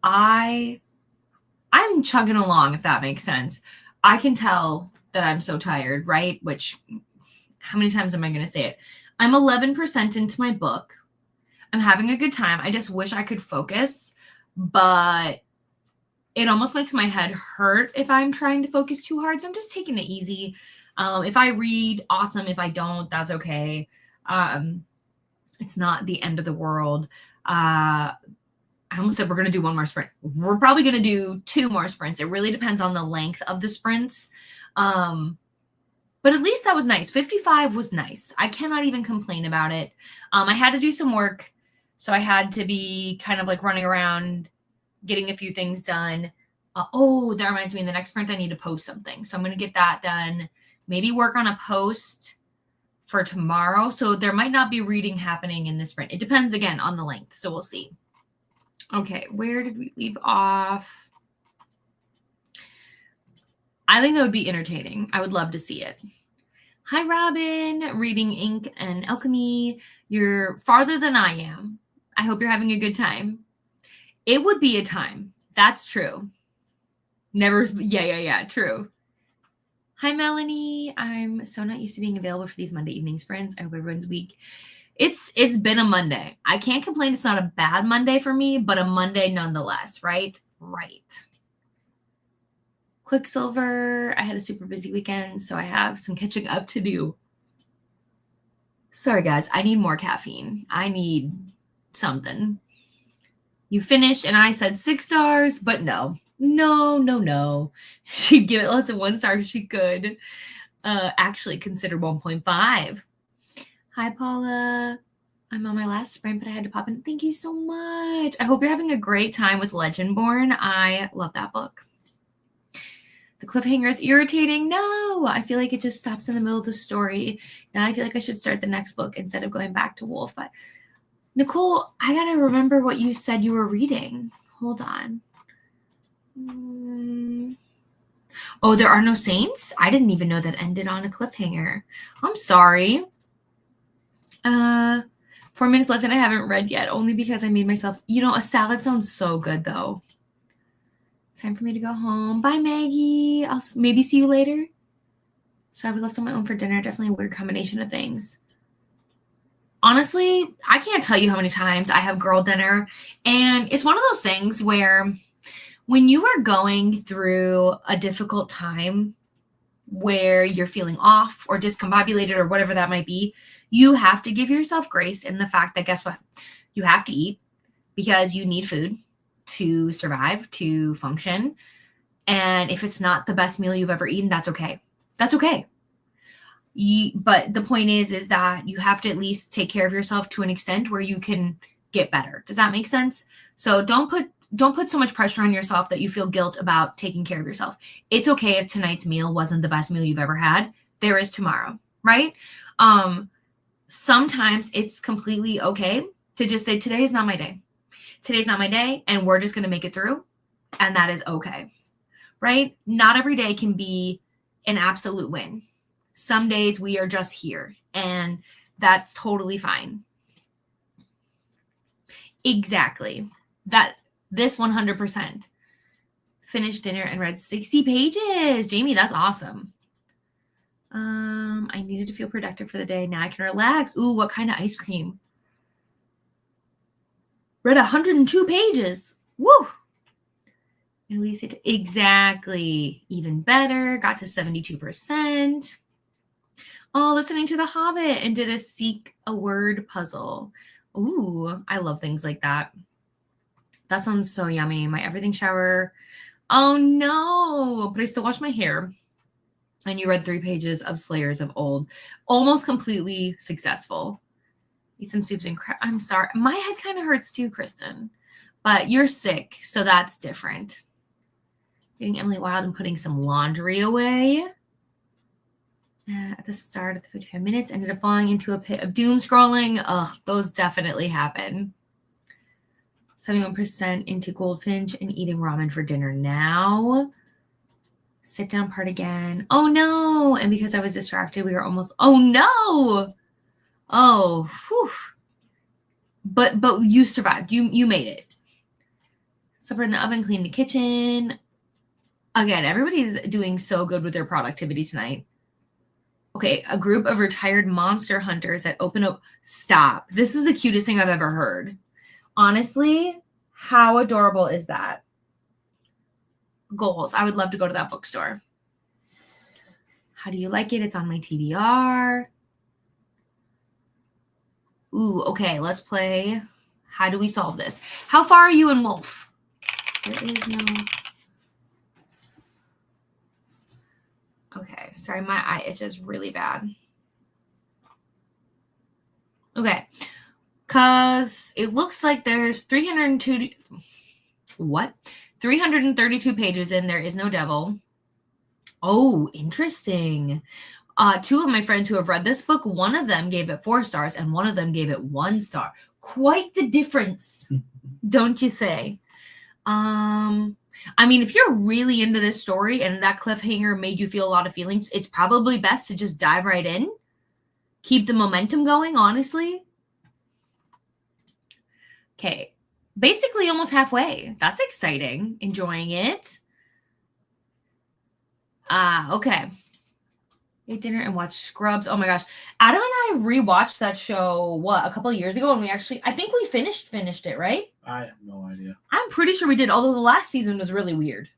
I'm chugging along, if that makes sense. I can tell that I'm so tired, right? Which, how many times am I going to say it? I'm 11% into my book. I'm having a good time. I just wish I could focus, but it almost makes my head hurt if I'm trying to focus too hard. So I'm just taking it easy. If I read, awesome. If I don't, that's okay. It's not the end of the world. I almost said we're going to do one more sprint. We're probably going to do 2 more sprints. It really depends on the length of the sprints. But at least that was nice. 55 was nice. I cannot even complain about it. I had to do some work. So I had to be kind of like running around, getting a few things done. That reminds me, in the next sprint, I need to post something. So I'm going to get that done. Maybe work on a post for tomorrow. So there might not be reading happening in this sprint. It depends, again, on the length. So we'll see. Okay, where did we leave off? I think that would be entertaining. I would love to see it. Hi, Robin. Reading Ink and Alchemy. You're farther than I am. I hope you're having a good time. It would be a time. That's true. Yeah, true. Hi, Melanie. I'm so not used to being available for these Monday evening sprints. I hope everyone's week. It's been a Monday. I can't complain. It's not a bad Monday for me, but a Monday nonetheless, right? Right. Quicksilver. I had a super busy weekend, so I have some catching up to do. Sorry, guys. I need more caffeine. I need something. You finished, and I said 6 stars, but no. She'd give it less than 1 star if she could. Actually consider 1.5. Hi, Paula. I'm on my last sprint, but I had to pop in. Thank you so much. I hope you're having a great time with Legendborn. I love that book. The cliffhanger is irritating. No, I feel like it just stops in the middle of the story. Now I feel like I should start the next book instead of going back to Wolf. But Nicole, I gotta remember what you said you were reading. Hold on. Oh, There Are No Saints? I didn't even know that ended on a cliffhanger. I'm sorry. 4 minutes left and I haven't read yet, only because I made myself, a salad sounds so good though. It's time for me to go home. Bye, Maggie. I'll maybe see you later. So I was left on my own for dinner. Definitely a weird combination of things. Honestly, I can't tell you how many times I have girl dinner. And it's one of those things where when you are going through a difficult time where you're feeling off or discombobulated or whatever that might be, you have to give yourself grace in the fact that, guess what? You have to eat because you need food to survive, to function. And if it's not the best meal you've ever eaten, that's okay. That's okay. But the point is that you have to at least take care of yourself to an extent where you can get better. Does that make sense? So don't put so much pressure on yourself that you feel guilt about taking care of yourself. It's okay if tonight's meal wasn't the best meal you've ever had. There is tomorrow, right? Sometimes it's completely okay to just say, today is not my day. Today's not my day, and we're just going to make it through, and that is okay, right? Not every day can be an absolute win. Some days we are just here, and that's totally fine. Exactly. This 100%. Finished dinner and read 60 pages. Jamie, that's awesome. I needed to feel productive for the day. Now I can relax. Ooh, what kind of ice cream? Read 102 pages. Woo! At least exactly. Even better. Got to 72%. Oh, listening to The Hobbit and did a seek a word puzzle. Ooh, I love things like that. That sounds so yummy. My everything shower. Oh no, but I still wash my hair. And you read 3 pages of Slayers of Old. Almost completely successful. Eat some soups and crap. I'm sorry. My head kind of hurts too, Kristen. But you're sick, so that's different. Reading Emily Wilde and putting some laundry away. At the start of the 10 minutes, ended up falling into a pit of doom scrolling. Ugh, those definitely happen. 71% into Goldfinch and eating ramen for dinner now. Sit down part again. Oh no. And because I was distracted, we were almost, oh no. Oh, whew. But you survived. You made it. Supper in the oven, clean the kitchen. Again, everybody's doing so good with their productivity tonight. Okay, a group of retired monster hunters that open up. Stop. This is the cutest thing I've ever heard. Honestly, how adorable is that? Goals. I would love to go to that bookstore. How do you like it? It's on my TBR. Ooh, okay, let's play. How do we solve this? How far are you in Wolf? There is no... Okay, sorry, my eye itches really bad. Okay, because it looks like there's 332 pages in. There is no devil. Oh, interesting. Two of my friends who have read this book, one of them gave it 4 stars and one of them gave it 1 star. Quite the difference, don't you say? I mean, if you're really into this story and that cliffhanger made you feel a lot of feelings, it's probably best to just dive right in. Keep the momentum going, honestly. Okay. Basically almost halfway. That's exciting. Enjoying it. Okay. Ate dinner and watched Scrubs. Oh my gosh. Adam and I rewatched that show, a couple of years ago, and I think we finished it, right? I have no idea. I'm pretty sure we did, although the last season was really weird.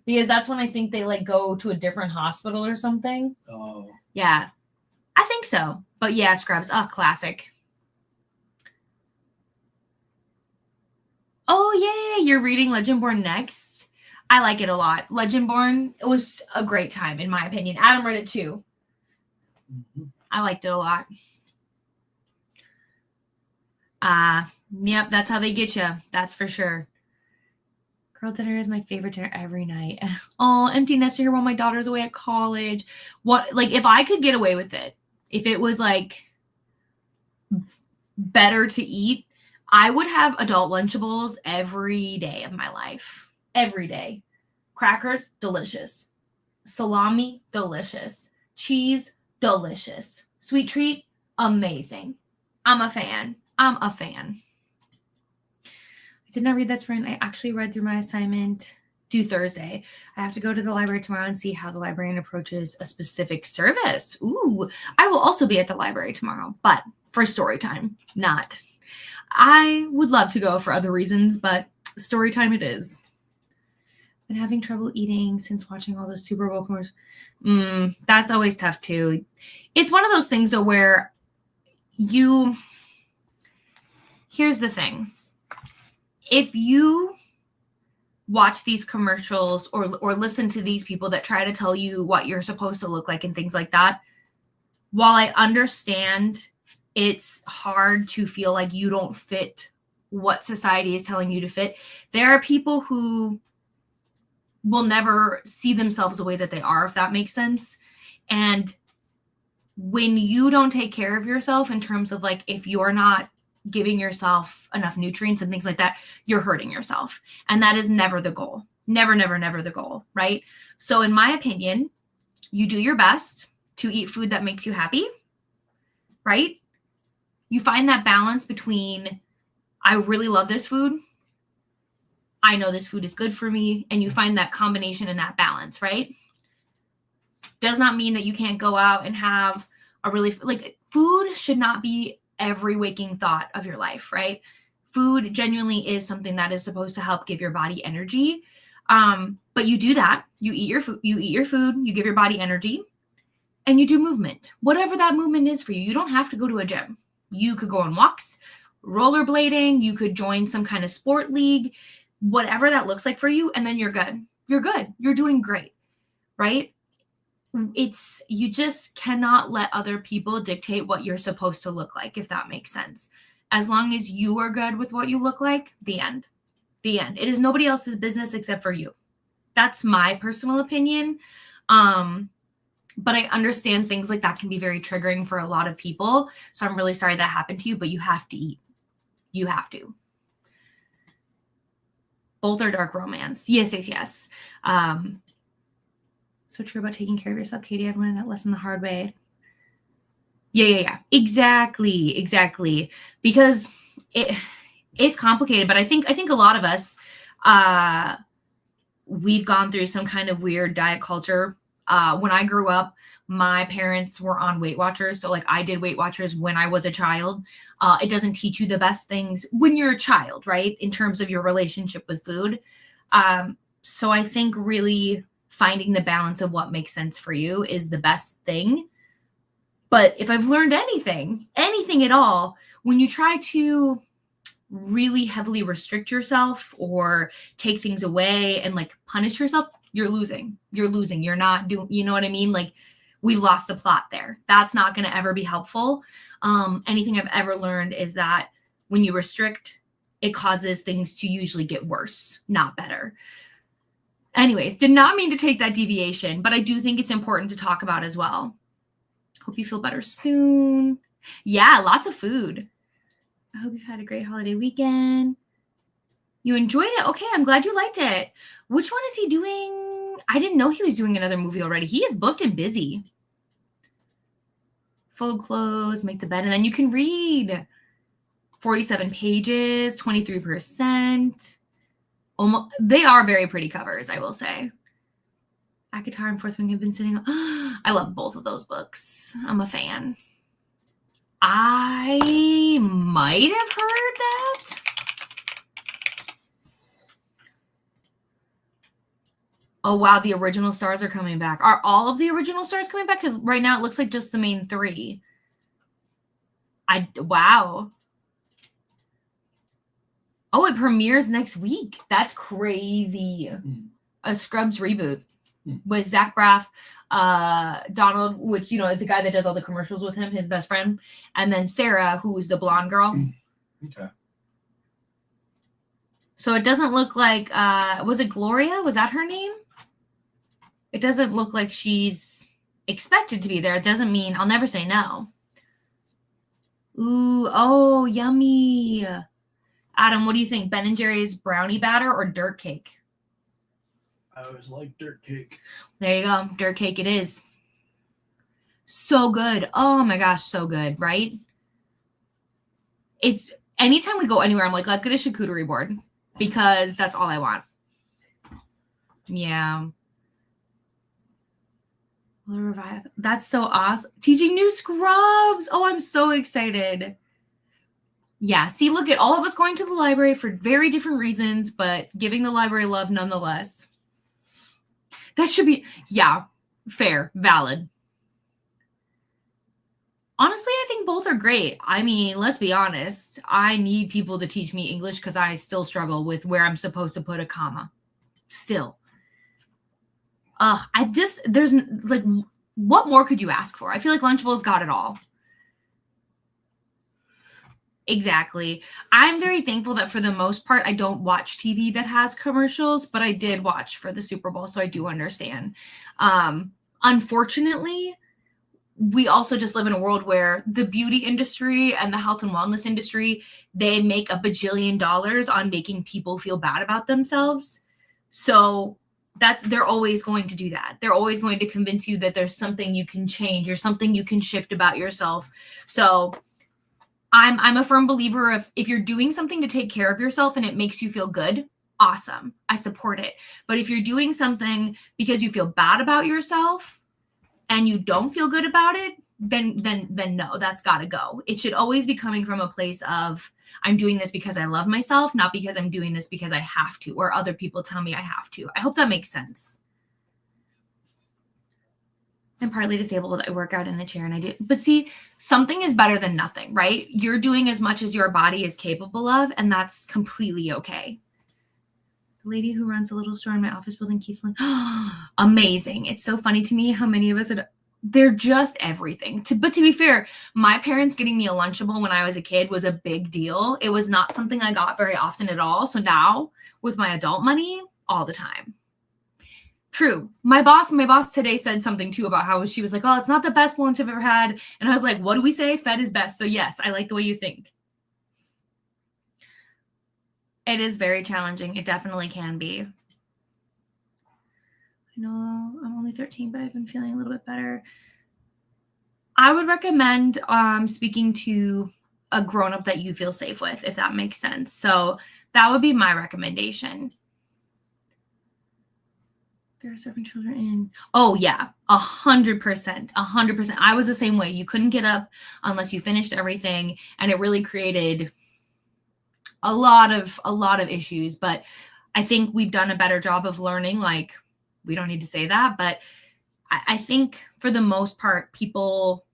Because that's when I think they go to a different hospital or something. Oh. Yeah. I think so. But yeah, Scrubs. Oh, classic. Oh, yeah. You're reading Legendborn next. I like it a lot. Legendborn, it was a great time, in my opinion. Adam read it too. Mm-hmm. I liked it a lot. Yep, that's how they get you. That's for sure. Girl dinner is my favorite dinner every night. Oh, empty nester here while my daughter's away at college. If I could get away with it, if it was better to eat, I would have adult Lunchables every day of my life. Every day. Crackers, delicious. Salami, delicious. Cheese, delicious. Sweet treat, amazing. I'm a fan. I did not read that sprint. I actually read through my assignment due Thursday. I have to go to the library tomorrow and see how the librarian approaches a specific service. Ooh, I will also be at the library tomorrow, but for story time, not. I would love to go for other reasons, but story time it is. Been having trouble eating since watching all those Super Bowl commercials. That's always tough too. It's one of those things though where here's the thing. If you watch these commercials or listen to these people that try to tell you what you're supposed to look like and things like that, while I understand it's hard to feel like you don't fit what society is telling you to fit, there are people who will never see themselves the way that they are, if that makes sense. And when you don't take care of yourself in terms of if you're not giving yourself enough nutrients and things like that, you're hurting yourself. And that is never the goal. Never, never, never the goal, right? So in my opinion, you do your best to eat food that makes you happy, right? You find that balance between, I really love this food. I know this food is good for me. And you find that combination and that balance, right? Does not mean that you can't go out and have a really, food should not be every waking thought of your life, right? Food genuinely is something that is supposed to help give your body energy. But you do that. You eat your food, you give your body energy, and you do movement. Whatever that movement is for you. You don't have to go to a gym. You could go on walks, rollerblading, you could join some kind of sport league, whatever that looks like for you, and then you're good. You're good. You're doing great, right? You just cannot let other people dictate what you're supposed to look like, if that makes sense. As long as you are good with what you look like, the end. The end. It is nobody else's business except for you. That's my personal opinion. But I understand things like that can be very triggering for a lot of people. So I'm really sorry that happened to you, but you have to eat. You have to. Both are dark romance. Yes. So true about taking care of yourself, Katie. I've learned that lesson the hard way. Yeah. Exactly. Because it's complicated, but I think a lot of us, we've gone through some kind of weird diet culture. When I grew up, my parents were on Weight Watchers. So like I did Weight Watchers when I was a child. It doesn't teach you the best things when you're a child, right? In terms of your relationship with food. So I think really finding the balance of what makes sense for you is the best thing. But if I've learned anything at all, when you try to really heavily restrict yourself or take things away and like punish yourself, you're losing. You're not doing, you know what I mean? Like we've lost the plot there. That's not going to ever be helpful. Anything I've ever learned is that when you restrict, it causes things to usually get worse, not better. Anyways, did not mean to take that deviation, but I do think it's important to talk about as well. Hope you feel better soon. Yeah, lots of food. I hope you've had a great holiday weekend. You enjoyed it? Okay, I'm glad you liked it. Which one is he doing? I didn't know he was doing another movie already. He is booked and busy. Fold clothes, make the bed, and then you can read. 47 pages, 23%. Almost, they are very pretty covers, I will say. ACOTAR and Fourth Wing have been sitting. I love both of those books. I'm a fan. I might have heard that. Oh, wow. The original stars are coming back. Are all of the original stars coming back? Because right now it looks like just the main three. Wow. Oh, it premieres next week. That's crazy. A Scrubs reboot with Zach Braff, Donald, which, you know, is the guy that does all the commercials with him, his best friend, and then Sarah, who's the blonde girl. Okay. So it doesn't look like, was it Gloria? Was that her name? It doesn't look like she's expected to be there. It doesn't mean I'll never say no. Ooh, oh, yummy. Adam, what do you think? Ben & Jerry's brownie batter or dirt cake? I always like dirt cake. There you go. Dirt cake it is. So good. Oh my gosh, so good, right? It's anytime we go anywhere, I'm like, let's get a charcuterie board because that's all I want. Yeah. Revive. That's so awesome. Teaching new Scrubs. Oh, I'm so excited. Yeah, see, look at all of us going to the library for very different reasons, but giving the library love nonetheless. That should be, yeah, fair, valid. Honestly, I think both are great. I mean, let's be honest. I need people to teach me English because I still struggle with where I'm supposed to put a comma. Still. There's like, what more could you ask for? I feel like Lunchables got it all. Exactly. I'm very thankful that for the most part, I don't watch TV that has commercials, but I did watch for the Super Bowl, so I do understand. Unfortunately, we also just live in a world where the beauty industry and the health and wellness industry, they make a bajillion dollars on making people feel bad about themselves. So they're always going to do that. They're always going to convince you that there's something you can change or something you can shift about yourself. So I'm a firm believer of if you're doing something to take care of yourself and it makes you feel good, awesome. I support it. But if you're doing something because you feel bad about yourself and you don't feel good about it, then no, that's got to go. It should always be coming from a place of I'm doing this because I love myself, not because I'm doing this because I have to or other people tell me I have to. I hope that makes sense. I'm partly disabled. I work out in the chair and I do. But see, something is better than nothing, right? You're doing as much as your body is capable of, and that's completely okay. The lady who runs a little store in my office building keeps like, amazing. It's so funny to me how many of us, they're just everything. But to be fair, my parents getting me a Lunchable when I was a kid was a big deal. It was not something I got very often at all. So now with my adult money, all the time. True. My boss today said something too about how she was like, oh, it's not the best lunch I've ever had. And I was like, what do we say? Fed is best. So yes, I like the way you think. It is very challenging. It definitely can be. I know I'm only 13, but I've been feeling a little bit better. I would recommend speaking to a grown-up that you feel safe with, if that makes sense. So that would be my recommendation. There are 7 children in. Oh yeah, 100%, 100%. I was the same way. You couldn't get up unless you finished everything, and it really created a lot of issues. But I think we've done a better job of learning. Like, we don't need to say that, but I think for the most part, people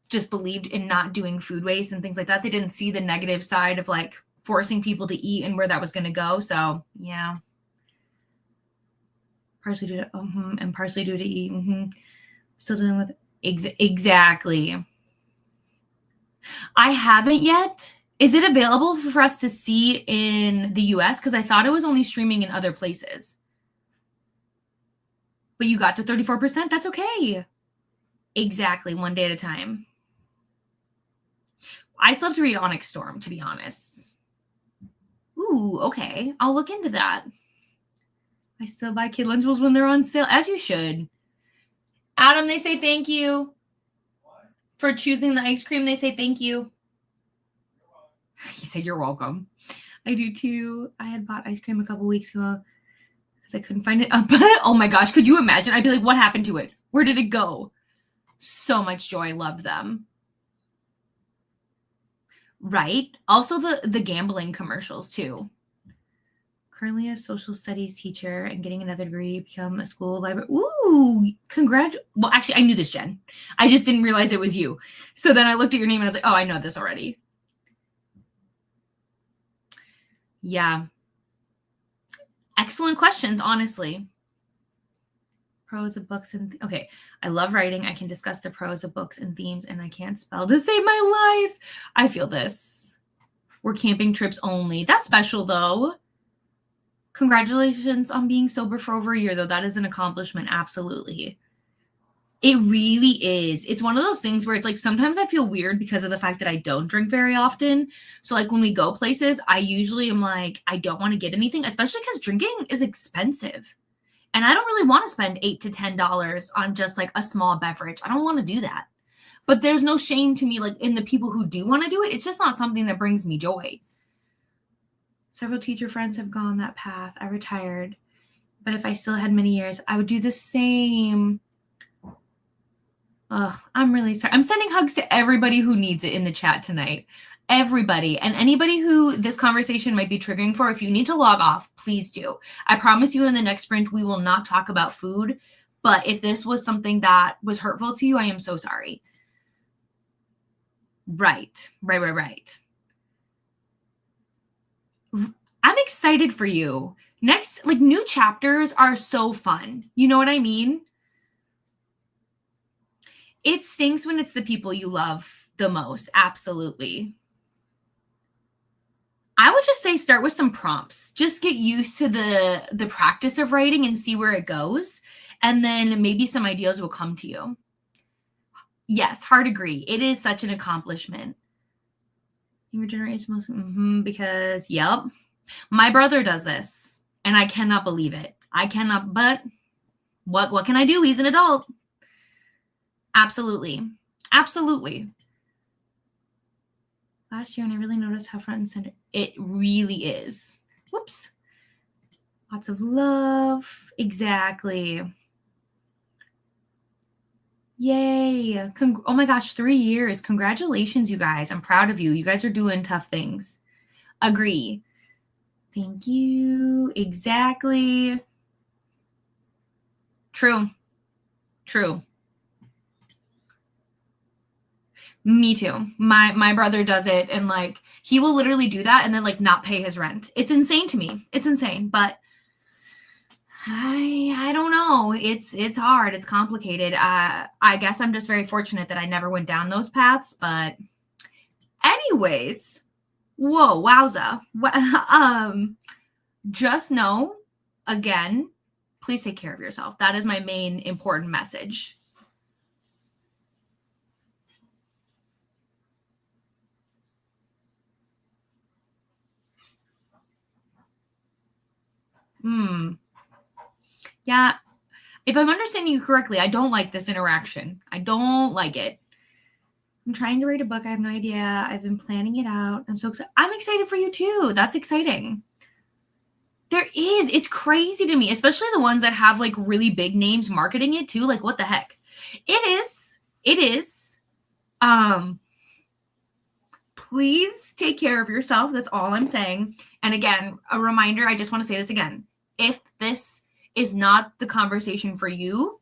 just believed in not doing food waste and things like that. They didn't see the negative side of like forcing people to eat and where that was going to go. So yeah. Partially due to and partially due to eat. Still dealing with exactly. I haven't yet. Is it available for us to see in the US? Because I thought it was only streaming in other places. But you got to 34%. That's okay. Exactly. One day at a time. I still have to read Onyx Storm, to be honest. Ooh, okay. I'll look into that. I still buy kid Lunchables when they're on sale, as you should. Adam, they say thank you for choosing the ice cream. They say thank you. He said you're welcome. I do too. I had bought ice cream a couple weeks ago because I couldn't find it. Oh my gosh, could you imagine? I'd be like, what happened to it? Where did it go? So much joy. Loved them. Right? Also the gambling commercials too. Currently a social studies teacher and getting another degree, become a school library. Ooh, well, actually, I knew this, Jen. I just didn't realize it was you. So then I looked at your name and I was like, oh, I know this already. Yeah. Excellent questions, honestly. Pros of books and okay. I love writing. I can discuss the pros of books and themes, and I can't spell to save my life. I feel this. We're camping trips only. That's special, though. Congratulations on being sober for over a year, though. That is an accomplishment. Absolutely. It really is. It's one of those things where it's like sometimes I feel weird because of the fact that I don't drink very often. So like when we go places, I usually am like, I don't want to get anything, especially because drinking is expensive. And I don't really want to spend $8 to $10 on just like a small beverage. I don't want to do that. But there's no shame to me, like in the people who do want to do it. It's just not something that brings me joy. Several teacher friends have gone that path. I retired, but if I still had many years, I would do the same. I'm really sorry. I'm sending hugs to everybody who needs it in the chat tonight. Everybody and anybody who this conversation might be triggering for. If you need to log off, please do. I promise you in the next sprint, we will not talk about food. But if this was something that was hurtful to you, I am so sorry. Right. I'm excited for you. Next, like new chapters are so fun. You know what I mean? It stinks when it's the people you love the most. Absolutely. I would just say start with some prompts. Just get used to the practice of writing and see where it goes. And then maybe some ideas will come to you. Yes, hard agree. It is such an accomplishment. Younger generation most because yep. My brother does this, and I cannot believe it. I cannot, but what can I do? He's an adult. Absolutely. Last year, and I really noticed how front and center it really is. Whoops. Lots of love. Exactly. Yay. Oh my gosh, 3 years. Congratulations, you guys. I'm proud of you. You guys are doing tough things. Agree. Thank you. Exactly. True. Me too. My brother does it, and like he will literally do that and then like not pay his rent. It's insane to me. It's insane, but I don't know. It's hard. It's complicated. I guess I'm just very fortunate that I never went down those paths, but anyways, whoa, wowza. Just know, again, please take care of yourself. That is my main important message. Yeah. If I'm understanding you correctly, I don't like this interaction. I don't like it. I'm trying to write a book. I have no idea. I've been planning it out. I'm so excited. I'm excited for you too. That's exciting. There is. It's crazy to me, especially the ones that have like really big names marketing it too. Like, what the heck? It is. It is. Please take care of yourself. That's all I'm saying. And again, a reminder, I just want to say this again. If this is not the conversation for you,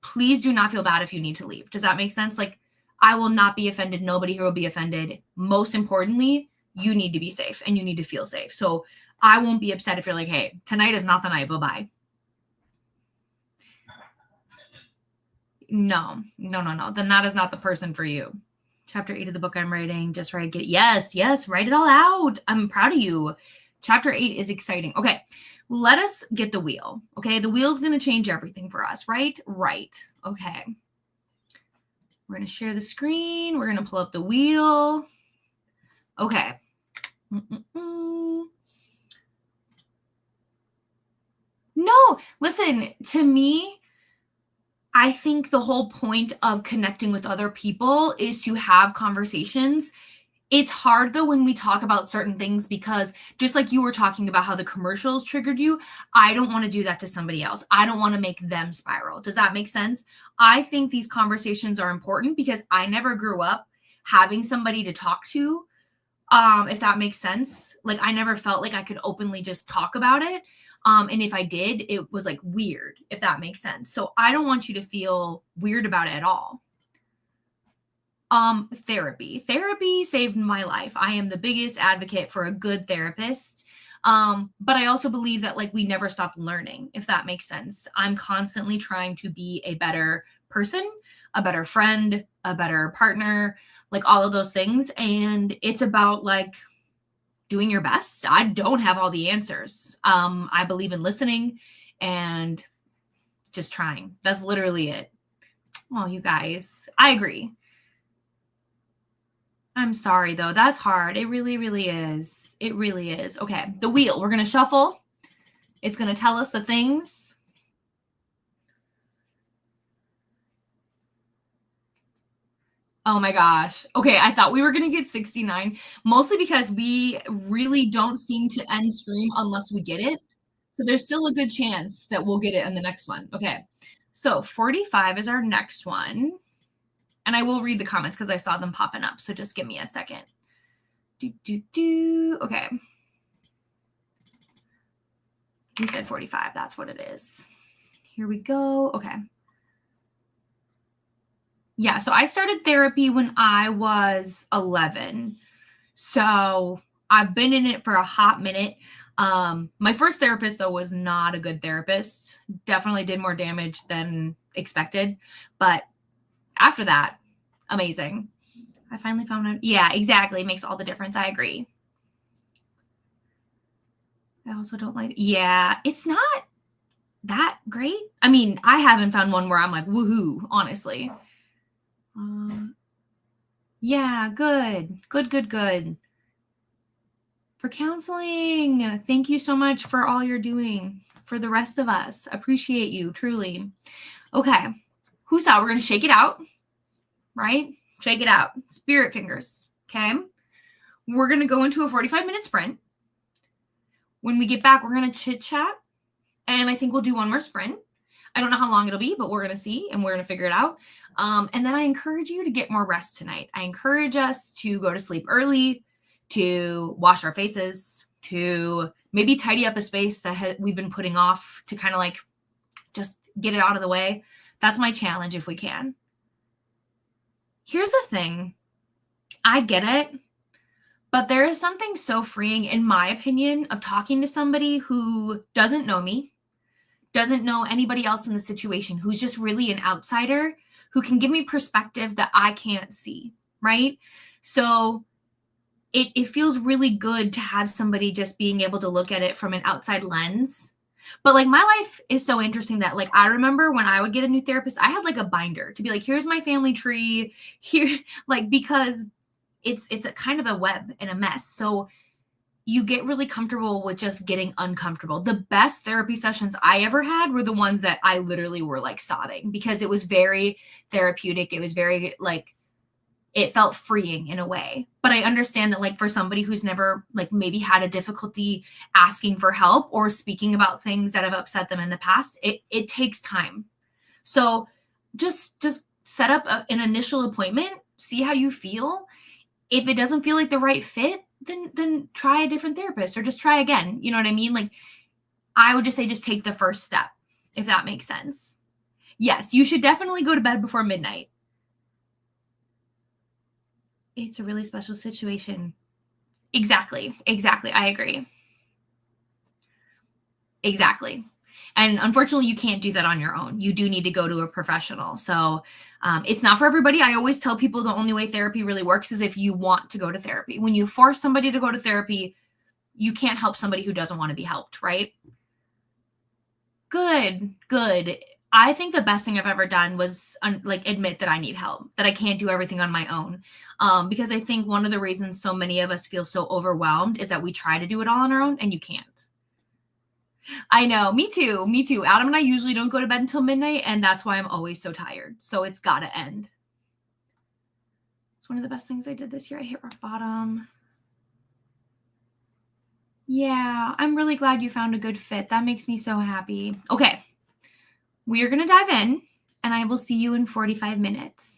please do not feel bad if you need to leave. Does that make sense? Like, I will not be offended. Nobody here will be offended. Most importantly, you need to be safe and you need to feel safe. So I won't be upset if you're like, hey, tonight is not the night. Bye-bye. No. Then that is not the person for you. Chapter 8 of the book I'm writing, just where I get, yes, write it all out. I'm proud of you. Chapter 8 is exciting. Okay, let us get the wheel. Okay, the wheel's going to change everything for us, right? Right. Okay. We're going to share the screen. We're going to pull up the wheel. Okay. No, listen, to me, I think the whole point of connecting with other people is to have conversations. It's hard though when we talk about certain things because just like you were talking about how the commercials triggered you, I don't want to do that to somebody else. I don't want to make them spiral. Does that make sense? I think these conversations are important because I never grew up having somebody to talk to. If that makes sense. Like I never felt like I could openly just talk about it. And if I did, it was like weird, if that makes sense. So I don't want you to feel weird about it at all. Therapy saved my life. I am the biggest advocate for a good therapist. But I also believe that like we never stop learning, if that makes sense. I'm constantly trying to be a better person, a better friend, a better partner, like all of those things. And it's about like doing your best. I don't have all the answers. I believe in listening and just trying. That's literally it. Well, you guys, I agree. I'm sorry though. That's hard. It really, really is. It really is. Okay. The wheel, we're going to shuffle. It's going to tell us the things. Oh my gosh. Okay, I thought we were going to get 69, mostly because we really don't seem to end stream unless we get it. So there's still a good chance that we'll get it in the next one. Okay, so 45 is our next one. And I will read the comments because I saw them popping up. So just give me a second. Okay. You said 45. That's what it is. Here we go. Okay. Yeah, so I started therapy when I was 11. So I've been in it for a hot minute. My first therapist, though, was not a good therapist. Definitely did more damage than expected. But after that, amazing. I finally found out. Yeah, exactly. It makes all the difference. I agree. I also don't like. Yeah, it's not that great. I mean, I haven't found one where I'm like, woohoo, honestly. Yeah, good. For counseling. Thank you so much for all you're doing for the rest of us. Appreciate you, truly. Okay. Who's out? We're going to shake it out, right? Shake it out. Spirit fingers. Okay. We're going to go into a 45-minute sprint. When we get back, we're going to chit chat. And I think we'll do one more sprint. I don't know how long it'll be, but we're going to see and we're going to figure it out. And then I encourage you to get more rest tonight. I encourage us to go to sleep early, to wash our faces, to maybe tidy up a space that we've been putting off, to kind of like just get it out of the way. That's my challenge if we can. Here's the thing. I get it, but there is something so freeing, in my opinion, of talking to somebody who doesn't know me, doesn't know anybody else in the situation, who's just really an outsider, who can give me perspective that I can't see, right? So it feels really good to have somebody just being able to look at it from an outside lens. But like my life is so interesting that like I remember when I would get a new therapist, I had like a binder to be like, here's my family tree here, like, because it's a kind of a web and a mess. So you get really comfortable with just getting uncomfortable. The best therapy sessions I ever had were the ones that I literally were like sobbing, because it was very therapeutic. It was very like it felt freeing in a way. But I understand that, like, for somebody who's never, like, maybe had a difficulty asking for help or speaking about things that have upset them in the past, it takes time. So just set up an initial appointment, see how you feel. If it doesn't feel like the right fit, then try a different therapist or just try again. You know what I mean? Like, I would just say just take the first step, if that makes sense. Yes, you should definitely go to bed before midnight. It's a really special situation. Exactly. Exactly. I agree. Exactly. And unfortunately, you can't do that on your own. You do need to go to a professional. So it's not for everybody. I always tell people the only way therapy really works is if you want to go to therapy. When you force somebody to go to therapy, you can't help somebody who doesn't want to be helped, right? Good, good. I think the best thing I've ever done was like admit that I need help, that I can't do everything on my own. Because I think one of the reasons so many of us feel so overwhelmed is that we try to do it all on our own and you can't. I know, me too, me too. Adam and I usually don't go to bed until midnight, and that's why I'm always so tired. So it's got to end. It's one of the best things I did this year. I hit rock bottom. Yeah, I'm really glad you found a good fit. That makes me so happy. Okay, we are going to dive in, and I will see you in 45 minutes.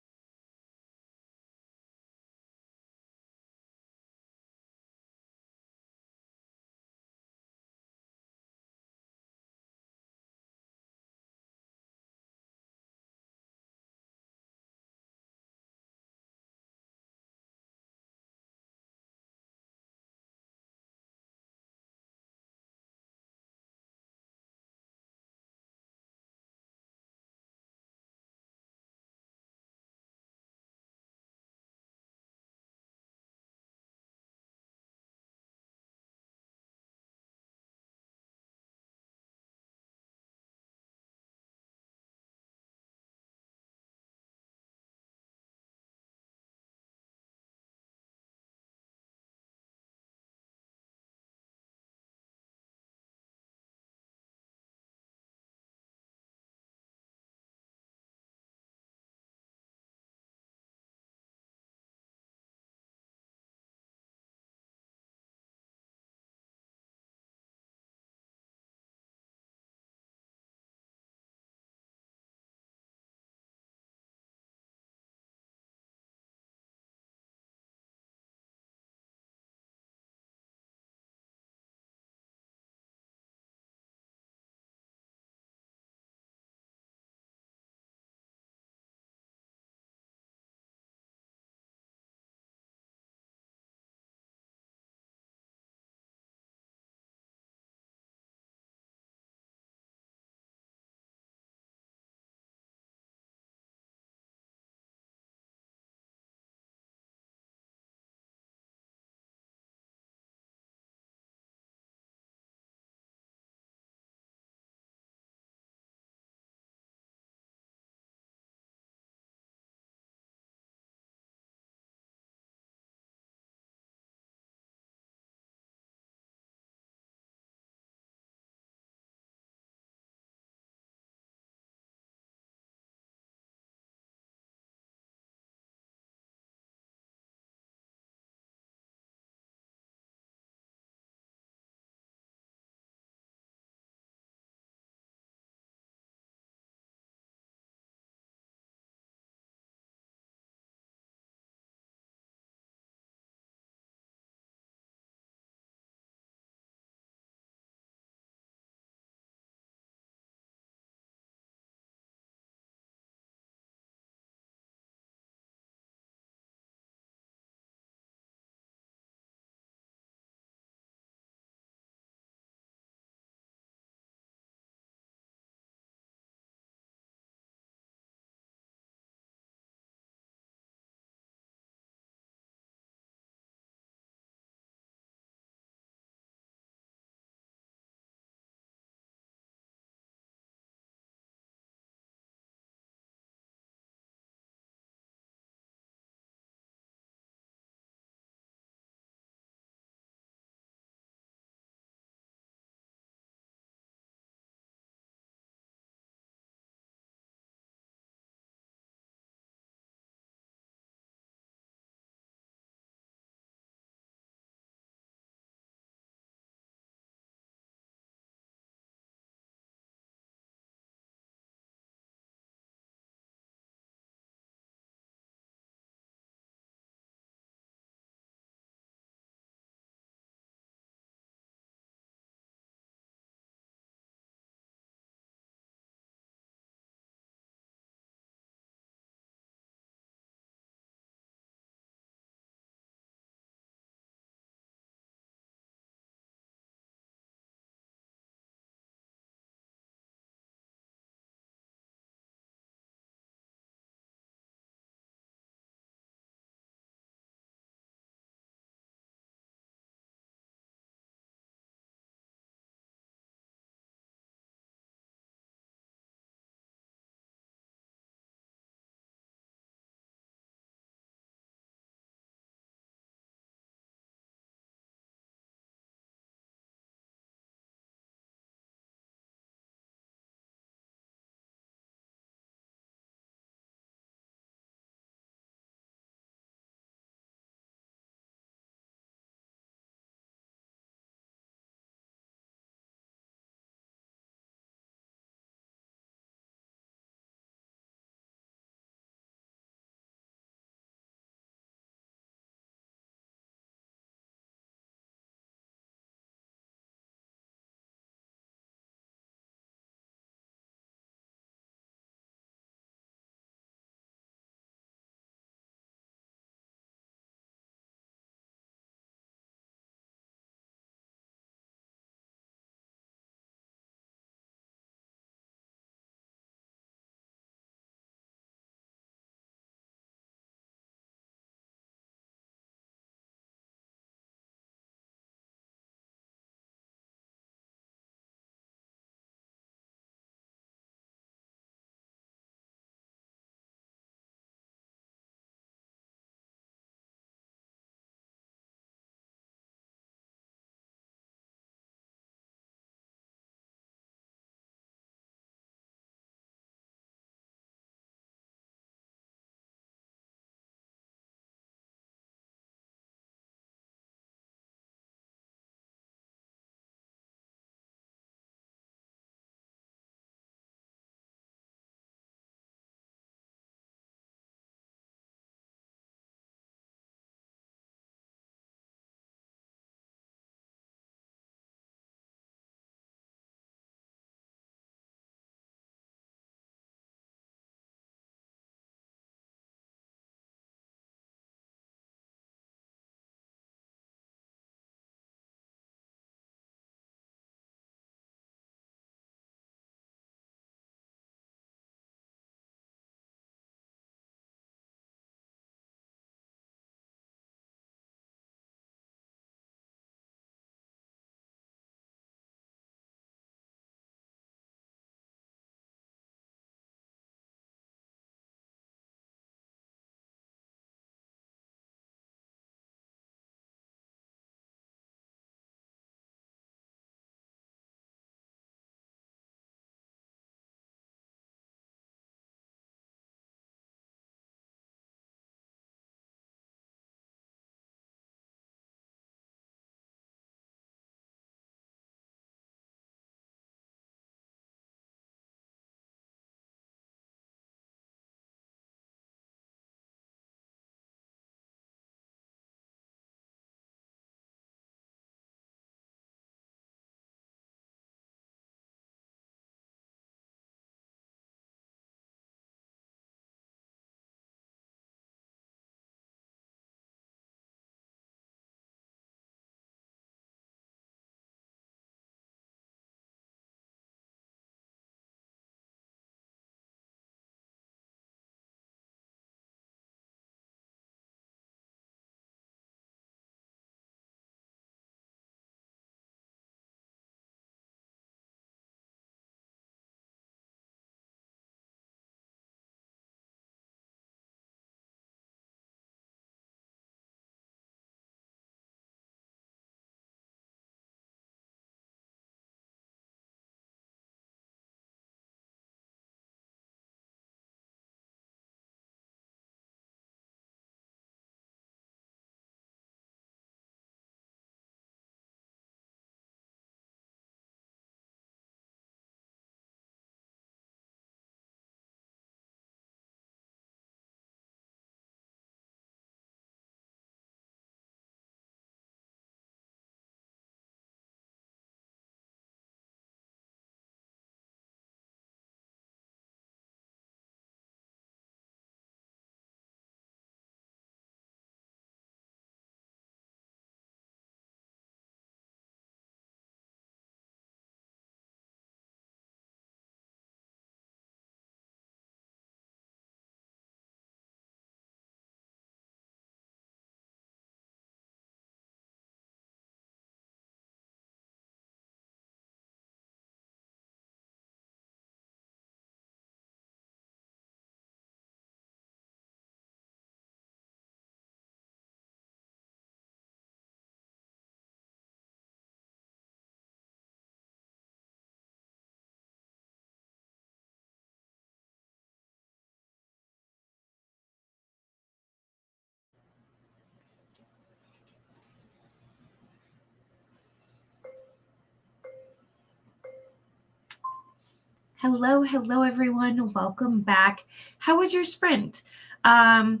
Hello, everyone. Welcome back. How was your sprint? 45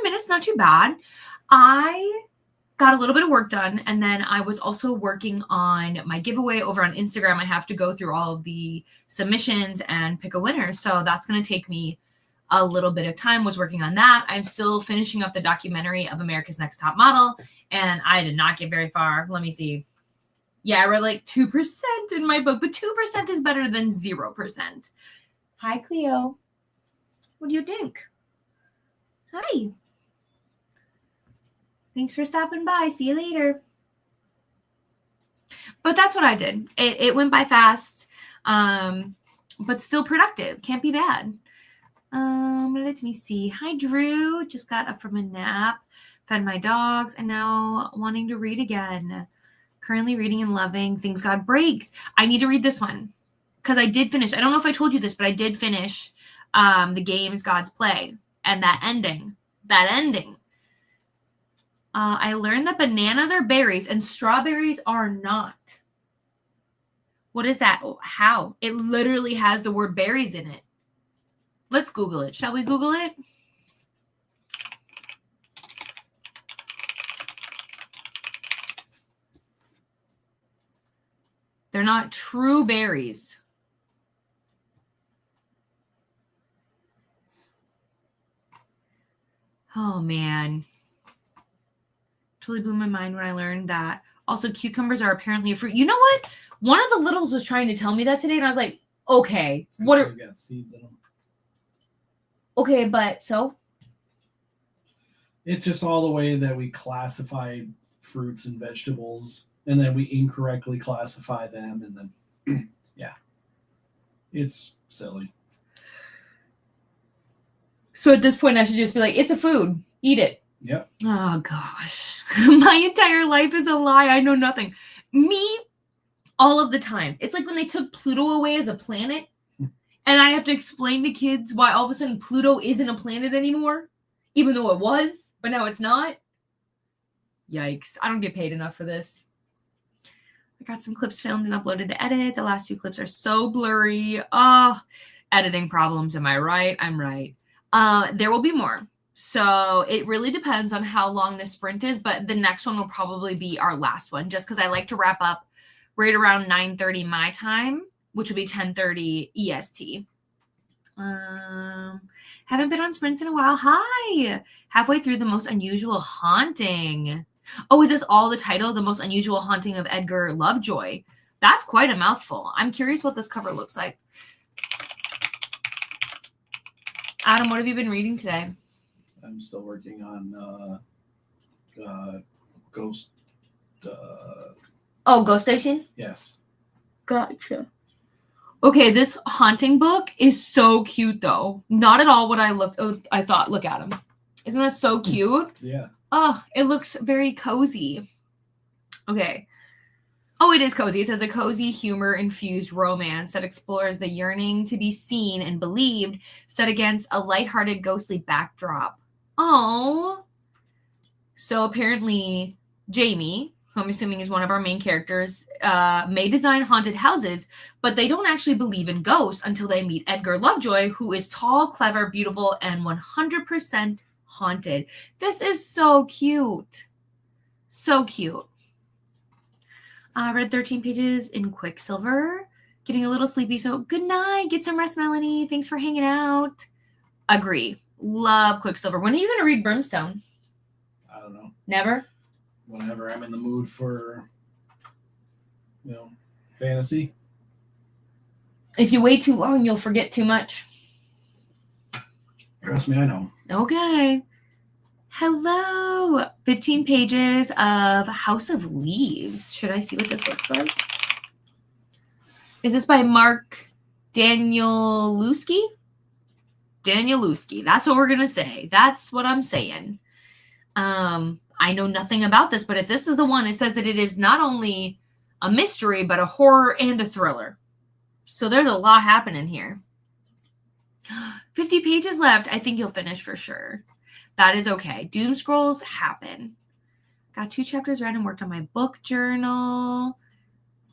minutes, not too bad. I got a little bit of work done, and then I was also working on my giveaway over on Instagram. I have to go through all of the submissions and pick a winner, so that's going to take me a little bit of time. Was working on that. I'm still finishing up the documentary of America's Next Top Model, and I did not get very far. Let me see. Yeah, we're like 2% in my book, but 2% is better than 0%. Hi, Cleo. What do you think? Hi. Thanks for stopping by. See you later. But that's what I did. It went by fast, but still productive. Can't be bad. Let me see. Hi, Drew. Just got up from a nap, fed my dogs, and now wanting to read again. Currently reading and loving Things God Breaks. I need to read this one because I did finish. I don't know if I told you this, but I did finish the games God's Play, and that ending. I learned that bananas are berries and strawberries are not. What is that? Oh, how? It literally has the word berries in it. Let's Google it. Shall we Google it? They're not true berries. Oh, man. Totally blew my mind when I learned that. Also, cucumbers are apparently a fruit. You know what? One of the littles was trying to tell me that today, and I was like, okay. What are... got seeds in them. Okay, but so? It's just all the way that we classify fruits and vegetables, and then we incorrectly classify them, and then, yeah. It's silly. So at this point, I should just be like, it's a food. Eat it. Yep. Oh, gosh. My entire life is a lie. I know nothing. Me, all of the time. It's like when they took Pluto away as a planet, and I have to explain to kids why all of a sudden Pluto isn't a planet anymore, even though it was, but now it's not. Yikes. I don't get paid enough for this. I got some clips filmed and uploaded to edit. The last 2 clips are so blurry. Oh, editing problems. Am I right? I'm right. There will be more. So it really depends on how long the sprint is, but the next one will probably be our last one, just because I like to wrap up right around 9:30 my time, which will be 10:30 EST. Haven't been on sprints in a while. Hi. Halfway through The Most Unusual Haunting. Oh, is this all the title? The Most Unusual Haunting of Edgar Lovejoy. That's quite a mouthful. I'm curious what this cover looks like. Adam, what have you been reading today? I'm still working on Ghost. Ghost Station? Yes. Gotcha. Okay, this haunting book is so cute, though. Not at all what I thought. Look at him. Isn't that so cute? Yeah. Oh, it looks very cozy. Okay. Oh, it is cozy. It says a cozy, humor-infused romance that explores the yearning to be seen and believed, set against a lighthearted, ghostly backdrop. Oh. So apparently, Jamie, who I'm assuming is one of our main characters, may design haunted houses, but they don't actually believe in ghosts until they meet Edgar Lovejoy, who is tall, clever, beautiful, and 100% haunted. This is so cute. So cute. I read 13 pages in Quicksilver. Getting a little sleepy, so good night. Get some rest, Melanie. Thanks for hanging out. Agree. Love Quicksilver. When are you going to read Brimstone? I don't know. Never? Whenever I'm in the mood for, fantasy. If you wait too long, you'll forget too much. Trust me, I know. Okay. Hello. 15 pages of House of Leaves. Should I see what this looks like? Is this by Mark Danielewski? Danielewski. That's what we're going to say. That's what I'm saying. I know nothing about this, but if this is the one, it says that it is not only a mystery, but a horror and a thriller. So there's a lot happening here. 50 pages left. I think you'll finish for sure. That is okay. Doom scrolls happen. Got 2 chapters read and worked on my book journal.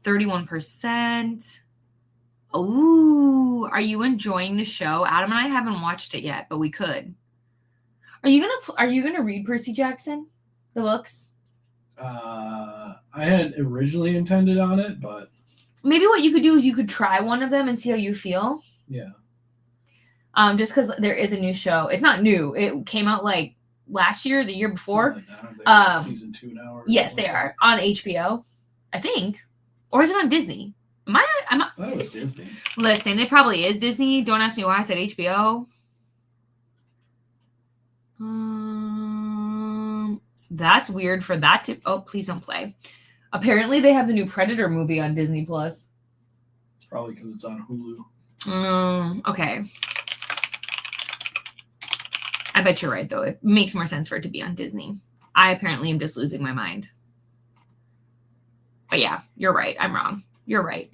31%. Ooh, are you enjoying the show? Adam and I haven't watched it yet, but we could. Are you gonna read Percy Jackson, the books? I had originally intended on it, but Maybe what you could do is you could try one of them and see how you feel. yeah. Just because there is a new show. It's not new. It came out like last year, the year before. Something like that. They're on season 2 now. Or Yes, something they like are on HBO, I think, or is it on Disney? I'm not. I thought it was Disney. Listen, it probably is Disney. Don't ask me why I said HBO. That's weird for that to. Oh, please don't play. Apparently, they have the new Predator movie on Disney Plus. It's probably because it's on Hulu. Okay. I bet you're right, though. It makes more sense for it to be on Disney. I apparently am just losing my mind. But yeah, you're right. I'm wrong. You're right.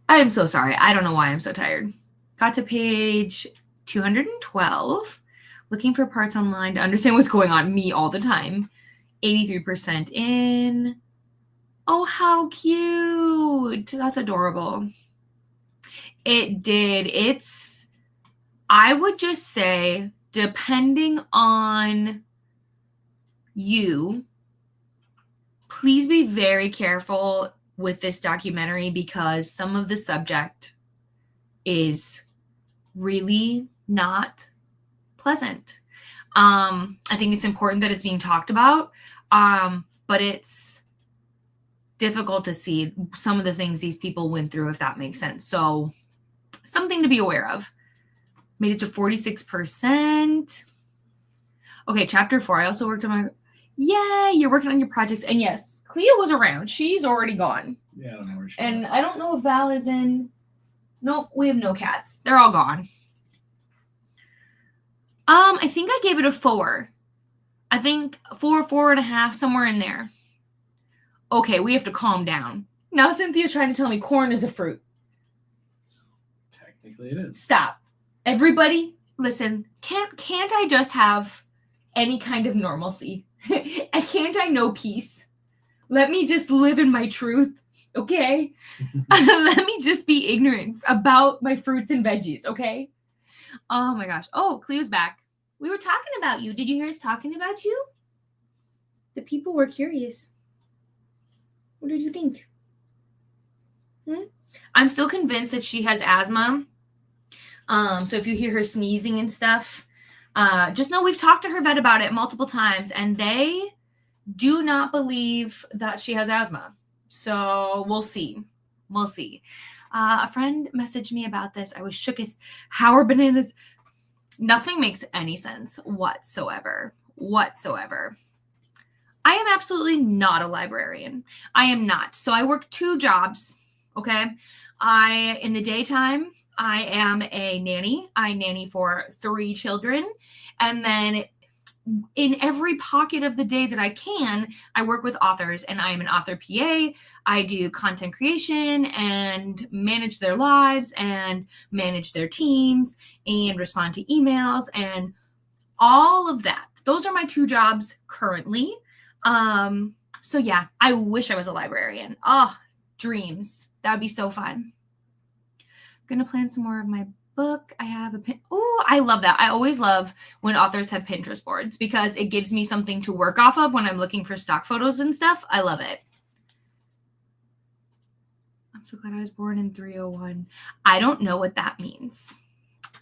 I am so sorry. I don't know why I'm so tired. Got to page 212. Looking for parts online to understand what's going on. Me all the time. 83% in. Oh, how cute. That's adorable. It did. I would just say, depending on you, please be very careful with this documentary because some of the subject is really not pleasant. I think it's important that it's being talked about, but it's difficult to see some of the things these people went through, if that makes sense. So something to be aware of. Made it to 46%. Okay, chapter 4. I also worked on my... Yay, you're working on your projects. And yes, Clea was around. She's already gone. Yeah, I don't know where she And I don't know if Val is in... Nope, we have no cats. They're all gone. I think I gave it a 4. I think 4, 4.5, somewhere in there. Okay, we have to calm down. Now Cynthia's trying to tell me corn is a fruit. Technically it is. Stop. Everybody, listen, can't I just have any kind of normalcy? Can't I know peace? Let me just live in my truth, okay? Let me just be ignorant about my fruits and veggies, okay? Oh my gosh. Oh, Cleo's back. We were talking about you. Did you hear us talking about you? The people were curious. What did you think? I'm still convinced that she has asthma. So if you hear her sneezing and stuff, just know we've talked to her vet about it multiple times, and they do not believe that she has asthma. So we'll see. We'll see. A friend messaged me about this. I was shook as how are bananas? Nothing makes any sense whatsoever. I am absolutely not a librarian. I am not. So I work 2 jobs. Okay. In the daytime, I am a nanny. I nanny for 3 children. And then in every pocket of the day that I can, I work with authors, and I am an author PA. I do content creation and manage their lives and manage their teams and respond to emails and all of that. Those are my 2 jobs currently. So yeah, I wish I was a librarian. Oh, dreams. That would be so fun. Gonna plan some more of my book. I have a pin. Oh, I love that. I always love when authors have Pinterest boards because it gives me something to work off of when I'm looking for stock photos and stuff. I love it. I'm so glad I was born in 301. I don't know what that means.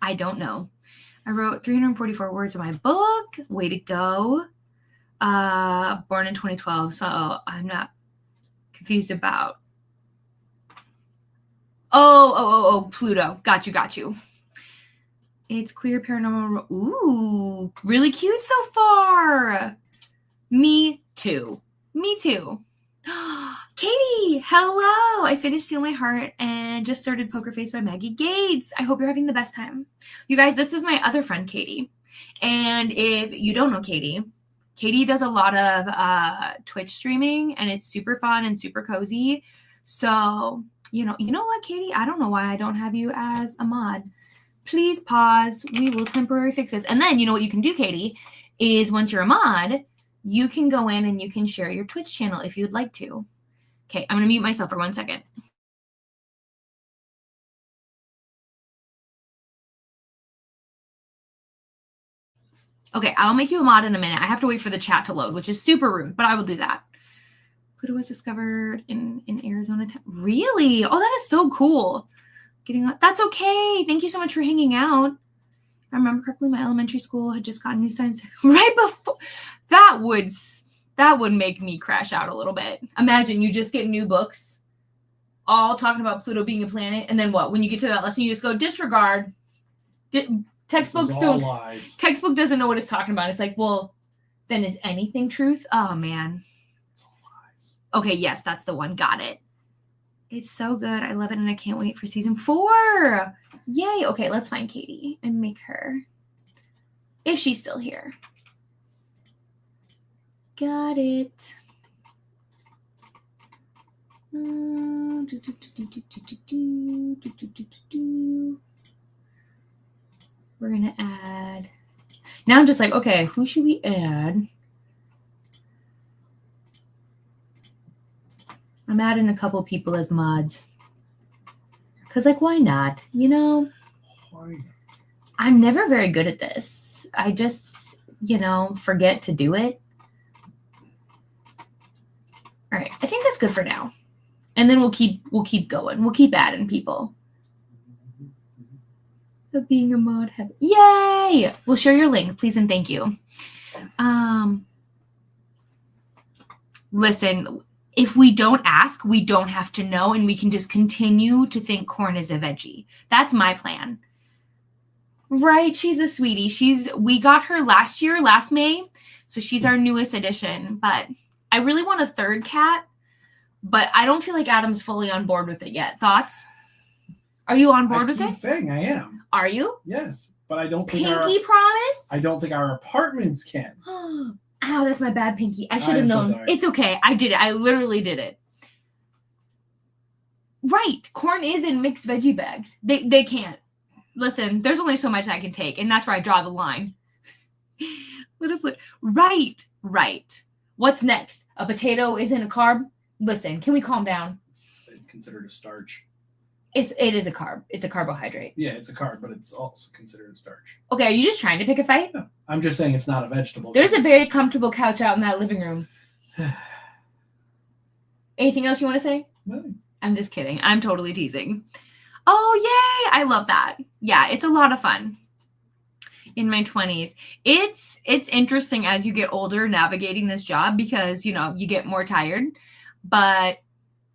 I don't know. I wrote 344 words in my book. Way to go. Born in 2012. So I'm not confused about. Oh, Pluto. Got you. It's queer paranormal. Ooh, really cute so far. Me too. Katie, hello. I finished Steal My Heart and just started Poker Face by Maggie Gates. I hope you're having the best time. You guys, this is my other friend, Katie. And if you don't know Katie does a lot of Twitch streaming, and it's super fun and super cozy. So, you know what, Katie? I don't know why I don't have you as a mod. Please pause. We will temporarily fix this. And then, you know what you can do, Katie, is once you're a mod, you can go in and you can share your Twitch channel if you'd like to. Okay, I'm going to mute myself for 1 second. Okay, I'll make you a mod in a minute. I have to wait for the chat to load, which is super rude, but I will do that. Pluto was discovered in Arizona. Really? Oh, that is so cool. That's okay. Thank you so much for hanging out. If I remember correctly, my elementary school had just gotten new signs right before. That would make me crash out a little bit. Imagine you just get new books, all talking about Pluto being a planet, and then what? When you get to that lesson, you just go disregard. Textbook doesn't know what it's talking about. It's like, well, then is anything truth? Oh man. It's all lies. Okay, yes, that's the one. Got it. It's so good. I love it, and I can't wait for season 4. Yay. Okay, let's find Katie and make her, if she's still here. Got it. We're going to add. Now I'm just like, okay, who should we add? I'm adding a couple people as mods. Because, like, why not? You know? Why not? I'm never very good at this. I just, forget to do it. All right. I think that's good for now. And then we'll keep going. We'll keep adding people. Of being a mod heaven. Yay! We'll share your link, please and thank you. Listen, if we don't ask, we don't have to know, and we can just continue to think corn is a veggie. That's my plan. Right? She's a sweetie. We got her last May, so she's our newest addition. But I really want a third cat, but I don't feel like Adam's fully on board with it yet. Thoughts? Are you on board with it? I'm saying I am. Are you? Yes, but I don't think Pinky promise? I don't think our apartments can. Ow, that's my bad, Pinky. I should have known. So sorry. It's okay. I did it. I literally did it. Right. Corn is in mixed veggie bags. They can't. Listen, there's only so much I can take, and that's where I draw the line. Let us look. Right. What's next? A potato isn't a carb? Listen, can we calm down? It's considered a starch. It is a carb. It's a carbohydrate. Yeah, it's a carb, but it's also considered a starch. Okay, are you just trying to pick a fight? No, I'm just saying it's not a vegetable. There's a very comfortable couch out in that living room. Anything else you want to say? No. I'm just kidding. I'm totally teasing. Oh, yay! I love that. Yeah, it's a lot of fun. In my 20s. It's interesting as you get older navigating this job because, you get more tired. But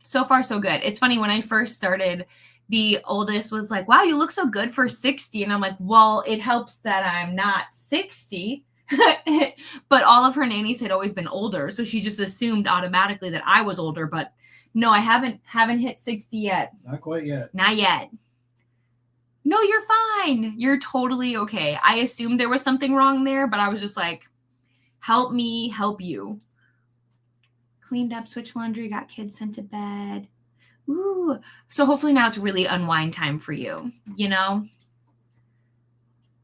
so far, so good. It's funny, when I first started, the oldest was like, wow, you look so good for 60. And I'm like, well, it helps that I'm not 60. But all of her nannies had always been older. So she just assumed automatically that I was older. But no, I haven't hit 60 yet. Not quite yet. Not yet. No, you're fine. You're totally okay. I assumed there was something wrong there, but I was just like, help me help you. Cleaned up, switched laundry, got kids sent to bed. Ooh. So hopefully now it's really unwind time for you,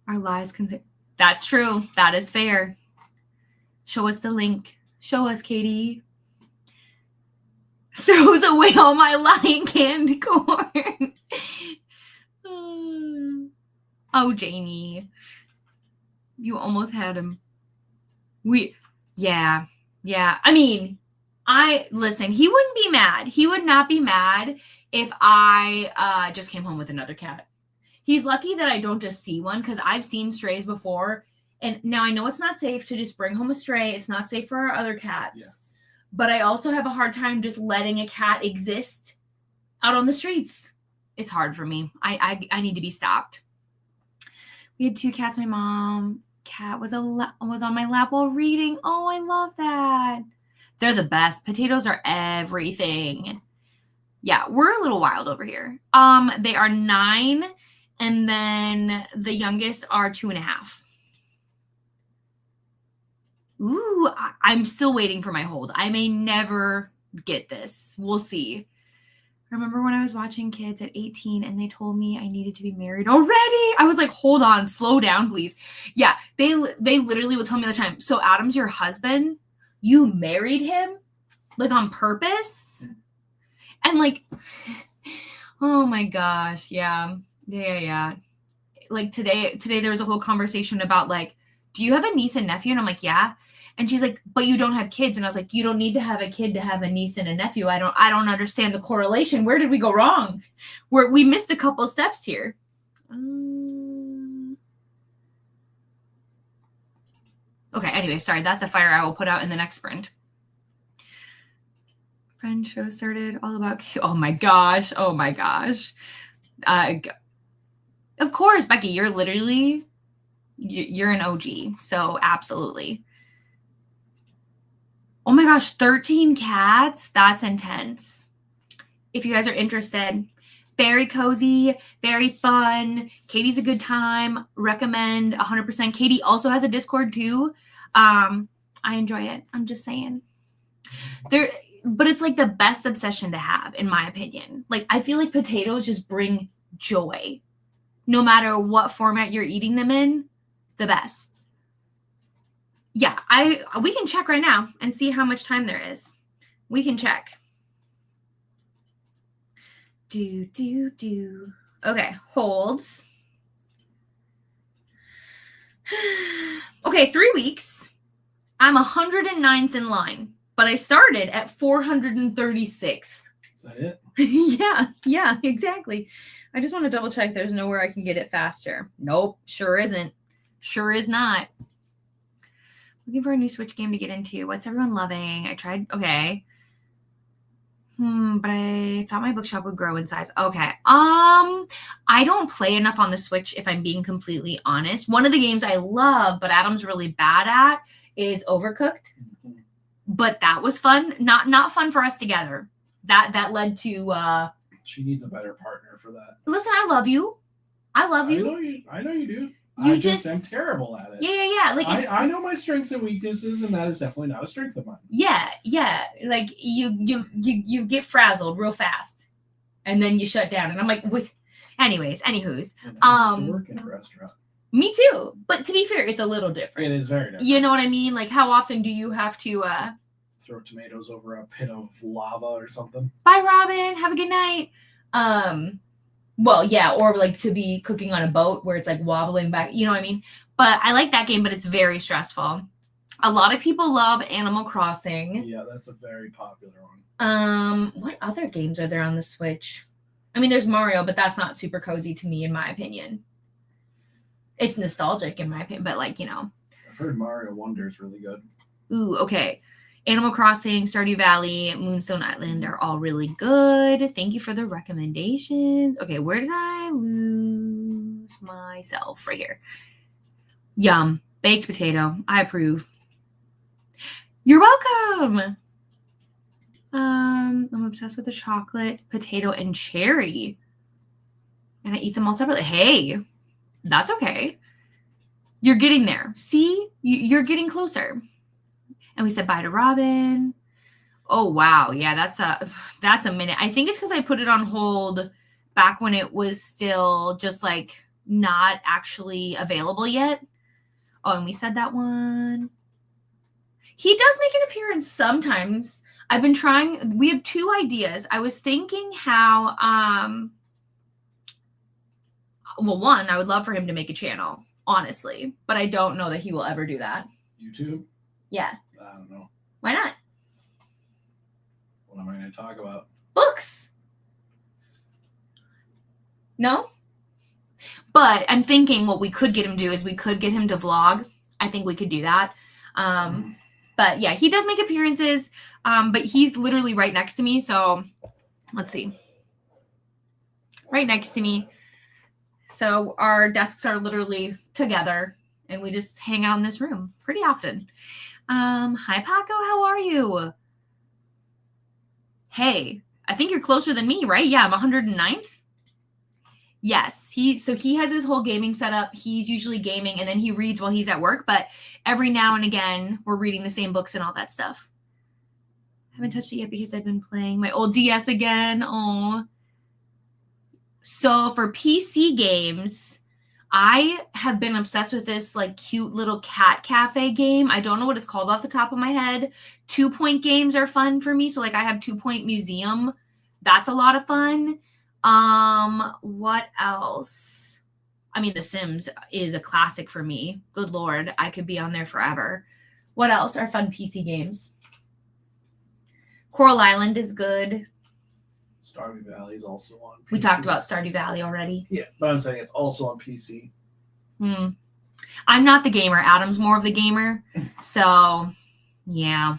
Our lives That's true. That is fair. Show us the link. Show us, Katie. Throws away all my lying candy corn. Oh, Jamie. You almost had him. Yeah. I mean, listen, he wouldn't be mad. He would not be mad if I just came home with another cat. He's lucky that I don't just see one, because I've seen strays before. And now I know it's not safe to just bring home a stray. It's not safe for our other cats. Yes. But I also have a hard time just letting a cat exist out on the streets. It's hard for me. I need to be stopped. We had 2 cats. My mom cat was on my lap while reading. Oh, I love that. They're the best. Potatoes are everything. Yeah, we're a little wild over here. They are 9, and then the youngest are 2.5. Ooh, I'm still waiting for my hold. I may never get this. We'll see. Remember when I was watching Kids at 18 and they told me I needed to be married already? I was like, hold on, slow down, please. Yeah, they literally would tell me all the time, so Adam's your husband? You married him? Like on purpose? And like, oh my gosh, yeah. Like today there was a whole conversation about like, do you have a niece and nephew? And I'm like, yeah. And she's like, but you don't have kids. And I was like, you don't need to have a kid to have a niece and a nephew. I don't understand the correlation. Where did we go wrong? We missed a couple steps here. Okay, anyway, sorry. That's a fire I will put out in the next sprint. Friend show started all about, oh my gosh. Of course, Becky, you're literally, you're an OG. So absolutely. Oh my gosh, 13 cats. That's intense. If you guys are interested, very cozy, very fun. Katie's a good time. Recommend 100%. Katie also has a Discord too. I enjoy it. I'm just saying. But it's like the best obsession to have, in my opinion. Like, I feel like potatoes just bring joy. No matter what format you're eating them in, the best. Yeah, we can check right now and see how much time there is. We can check. Okay, holds. Okay, 3 weeks. I'm 109th in line, but I started at 436th. Is that it? Yeah, exactly. I just want to double check there's nowhere I can get it faster. Nope, sure isn't. Sure is not. Looking for a new Switch game to get into. What's everyone loving? I tried. Okay. But I thought my bookshop would grow in size. Okay. I don't play enough on the Switch, if I'm being completely honest. One of the games I love, but Adam's really bad at, is Overcooked. But that was fun. Not fun for us together. That led to she needs a better partner for that. Listen, I love you. I know you do. I'm terrible at it. Yeah. Like I know my strengths and weaknesses, and that is definitely not a strength of mine. Yeah. Like you get frazzled real fast, and then you shut down. And I'm like, anyhows. To work in a restaurant. Me too. But to be fair, it's a little different. It is very different. You know what I mean? Like, how often do you have to throw tomatoes over a pit of lava or something? Bye, Robin. Have a good night. Well, yeah, or like to be cooking on a boat where it's like wobbling back, you know what I mean? But I like that game, but it's very stressful. A lot of people love Animal Crossing. Yeah, that's a very popular one. What other games are there on the Switch? I mean, there's Mario, but that's not super cozy to me, in my opinion. It's nostalgic, in my opinion, but like, you know. I've heard Mario Wonder is really good. Ooh, okay. Animal Crossing, Stardew Valley, Moonstone Island are all really good. Thank you for the recommendations. Okay, where did I lose myself? Right here. Yum. Baked potato. I approve. You're welcome. I'm obsessed with the chocolate, potato, and cherry. And I eat them all separately. Hey, that's okay. You're getting there. See? You're getting closer. And we said bye to Robin. Oh, wow. Yeah, that's a minute. I think it's because I put it on hold back when it was still just like not actually available yet. Oh, and we said that one. He does make an appearance sometimes. I've been trying. We have 2 ideas. I was thinking how, well, one, I would love for him to make a channel, honestly. But I don't know that he will ever do that. YouTube? Yeah. I don't know. Why not? What am I going to talk about? Books. No? But I'm thinking what we could get him to do is we could get him to vlog. I think we could do that. But yeah, he does make appearances. But he's literally right next to me. So let's see. Right next to me. So our desks are literally together. And we just hang out in this room pretty often. Hi, Paco. How are you? Hey, I think you're closer than me, right? Yeah, I'm 109th. Yes, he has his whole gaming setup. He's usually gaming, and then he reads while he's at work. But every now and again, we're reading the same books and all that stuff. I haven't touched it yet because I've been playing my old DS again. Oh. So for PC games, I have been obsessed with this like cute little cat cafe game. I don't know what it's called off the top of my head. 2 Point games are fun for me. So like I have 2 Point Museum. That's a lot of fun. What else? I mean, The Sims is a classic for me. Good Lord, I could be on there forever. What else are fun PC games? Coral Island is good. Stardew Valley is also on PC. We talked about Stardew Valley already. Yeah, but I'm saying it's also on PC. I'm not the gamer. Adam's more of the gamer. So, yeah.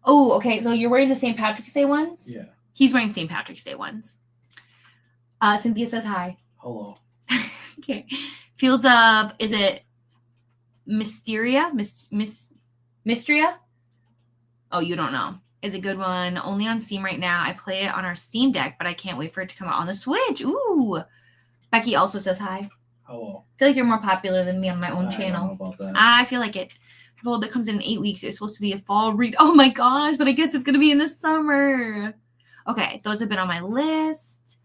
Oh, okay. So you're wearing the St. Patrick's Day ones? Yeah. He's wearing St. Patrick's Day ones. Cynthia says hi. Hello. Okay. Fields of, is it Mysteria? Mystria? Oh, you don't know. Is a good one. Only on Steam right now. I play it on our Steam Deck, but I can't wait for it to come out on the Switch. Ooh. Becky also says hi. Hello. I feel like you're more popular than me on my own channel. I don't know about that. I feel like it. Well, that comes in 8 weeks. It's supposed to be a fall read. Oh my gosh, but I guess it's going to be in the summer. Okay, those have been on my list.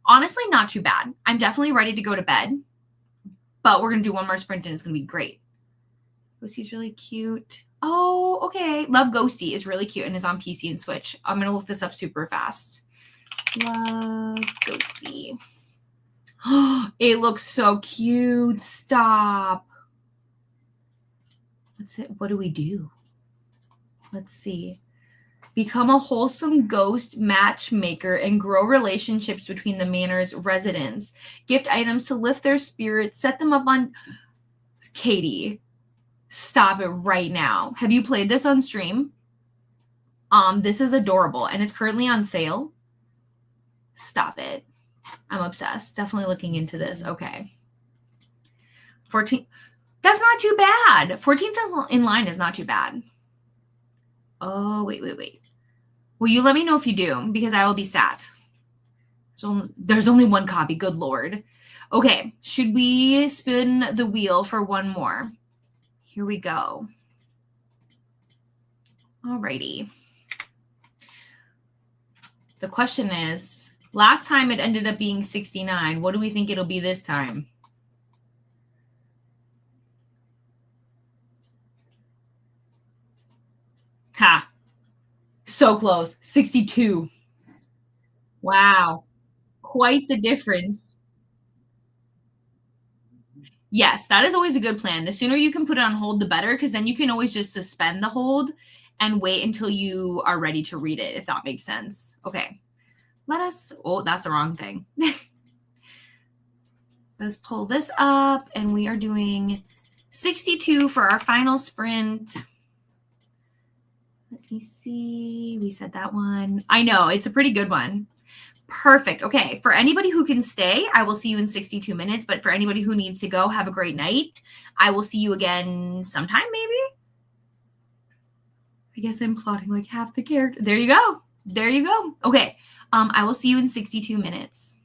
Honestly, not too bad. I'm definitely ready to go to bed, but we're going to do one more sprint and it's going to be great. Ghosty's really cute. Oh, okay. Love Ghosty is really cute and is on PC and Switch. I'm going to look this up super fast. Love Ghosty. It looks so cute. Stop. What's it? What do we do? Let's see. Become a wholesome ghost matchmaker and grow relationships between the manor's residents. Gift items to lift their spirits. Set them up on... Katie, stop it right now. Have you played this on stream? This is adorable, and it's currently on sale. Stop it. I'm obsessed. Definitely looking into this. Okay. 14. That's not too bad. 14th in line is not too bad. Oh, wait. Will you let me know if you do? Because I will be sad. There's only one copy. Good Lord. Okay. Should we spin the wheel for one more? Here we go. Alrighty. The question is, last time it ended up being 69. What do we think it'll be this time? Ha. So close. 62. Wow. Quite the difference. Yes, that is always a good plan. The sooner you can put it on hold, the better, because then you can always just suspend the hold and wait until you are ready to read it, if that makes sense. Okay. Oh, that's the wrong thing. Let's pull this up, and we are doing 62 for our final sprint. Let me see. We said that one. I know. It's a pretty good one. Perfect. Okay. For anybody who can stay, I will see you in 62 minutes. But for anybody who needs to go, have a great night. I will see you again sometime, maybe. I guess I'm plotting like half the character. There you go. There you go. Okay. I will see you in 62 minutes.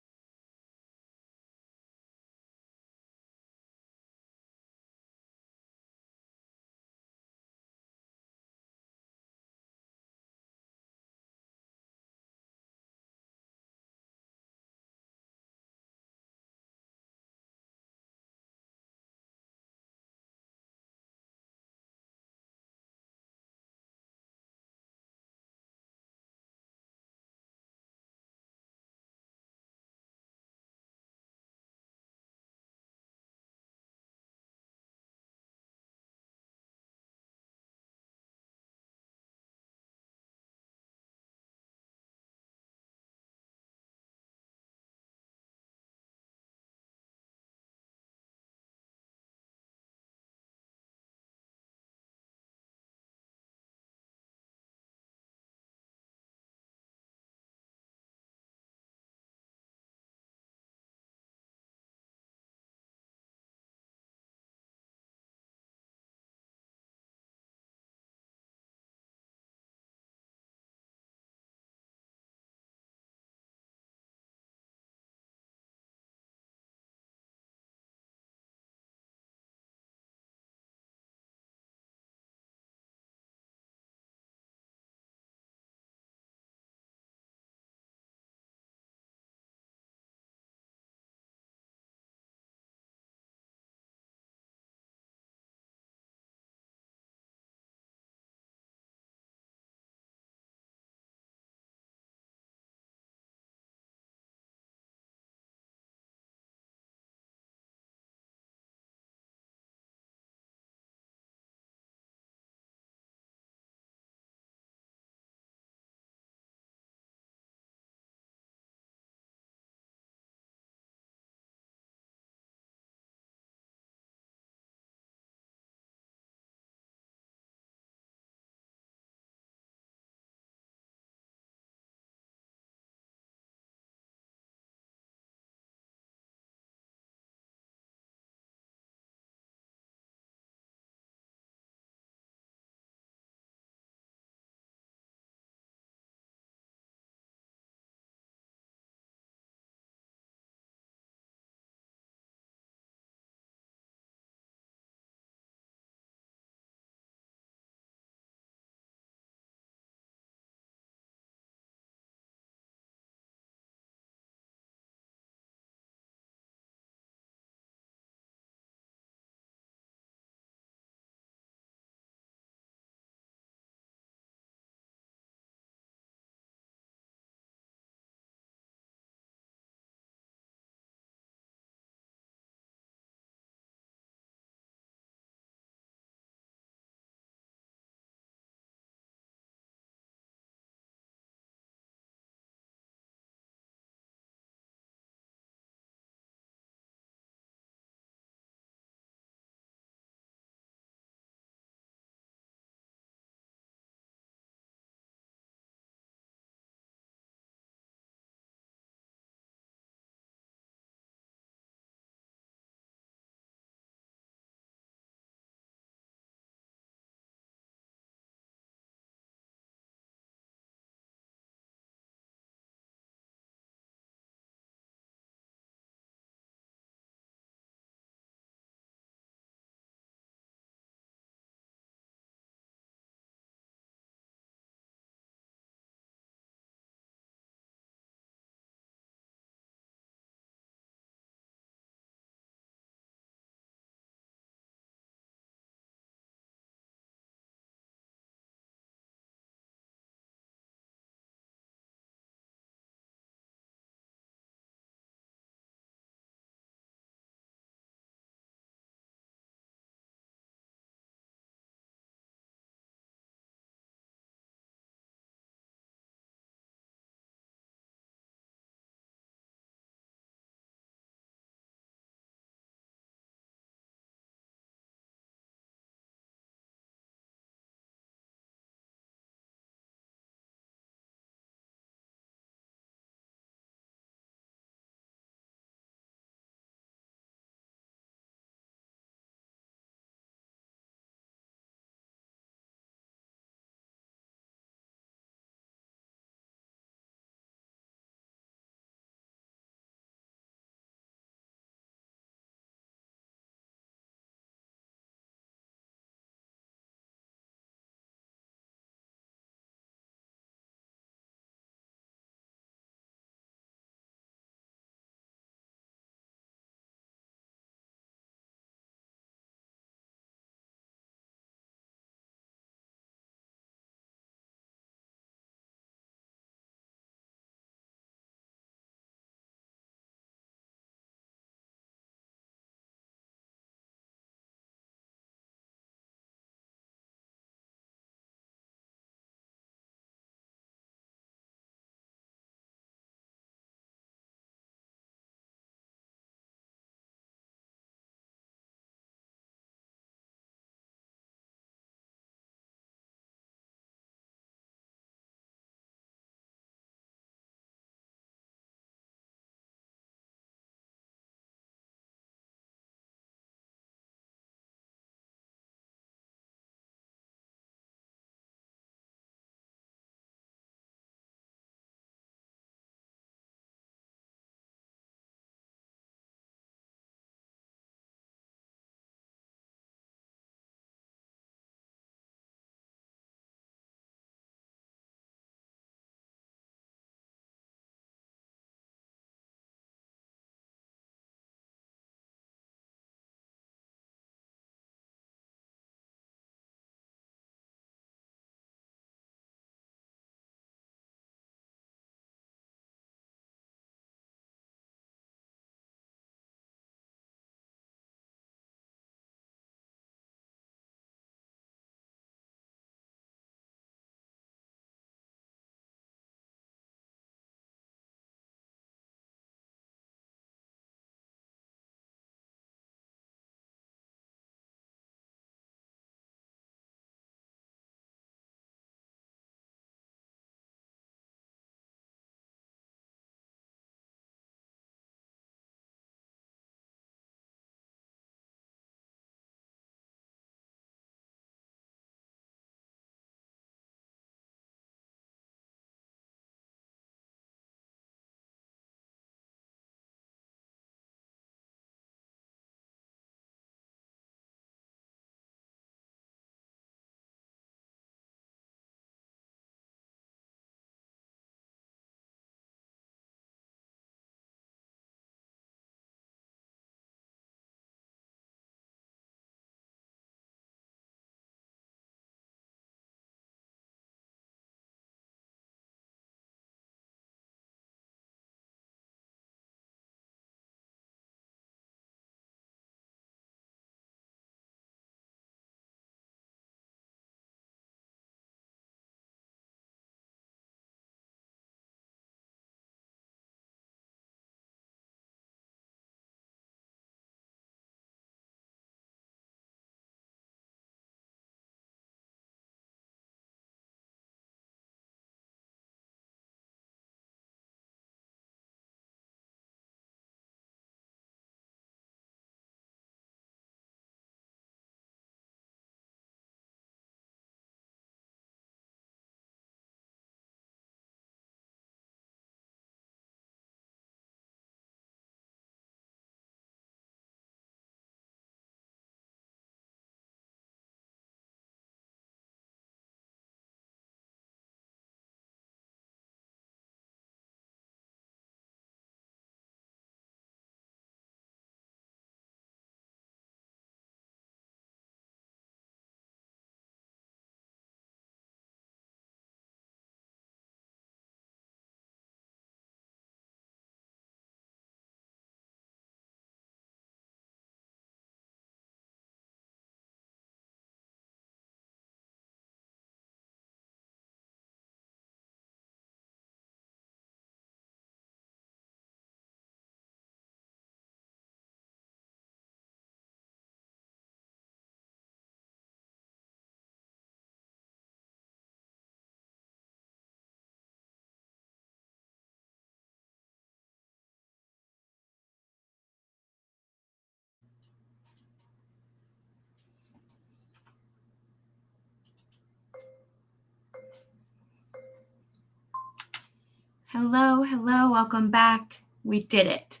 Hello, hello, welcome back. We did it.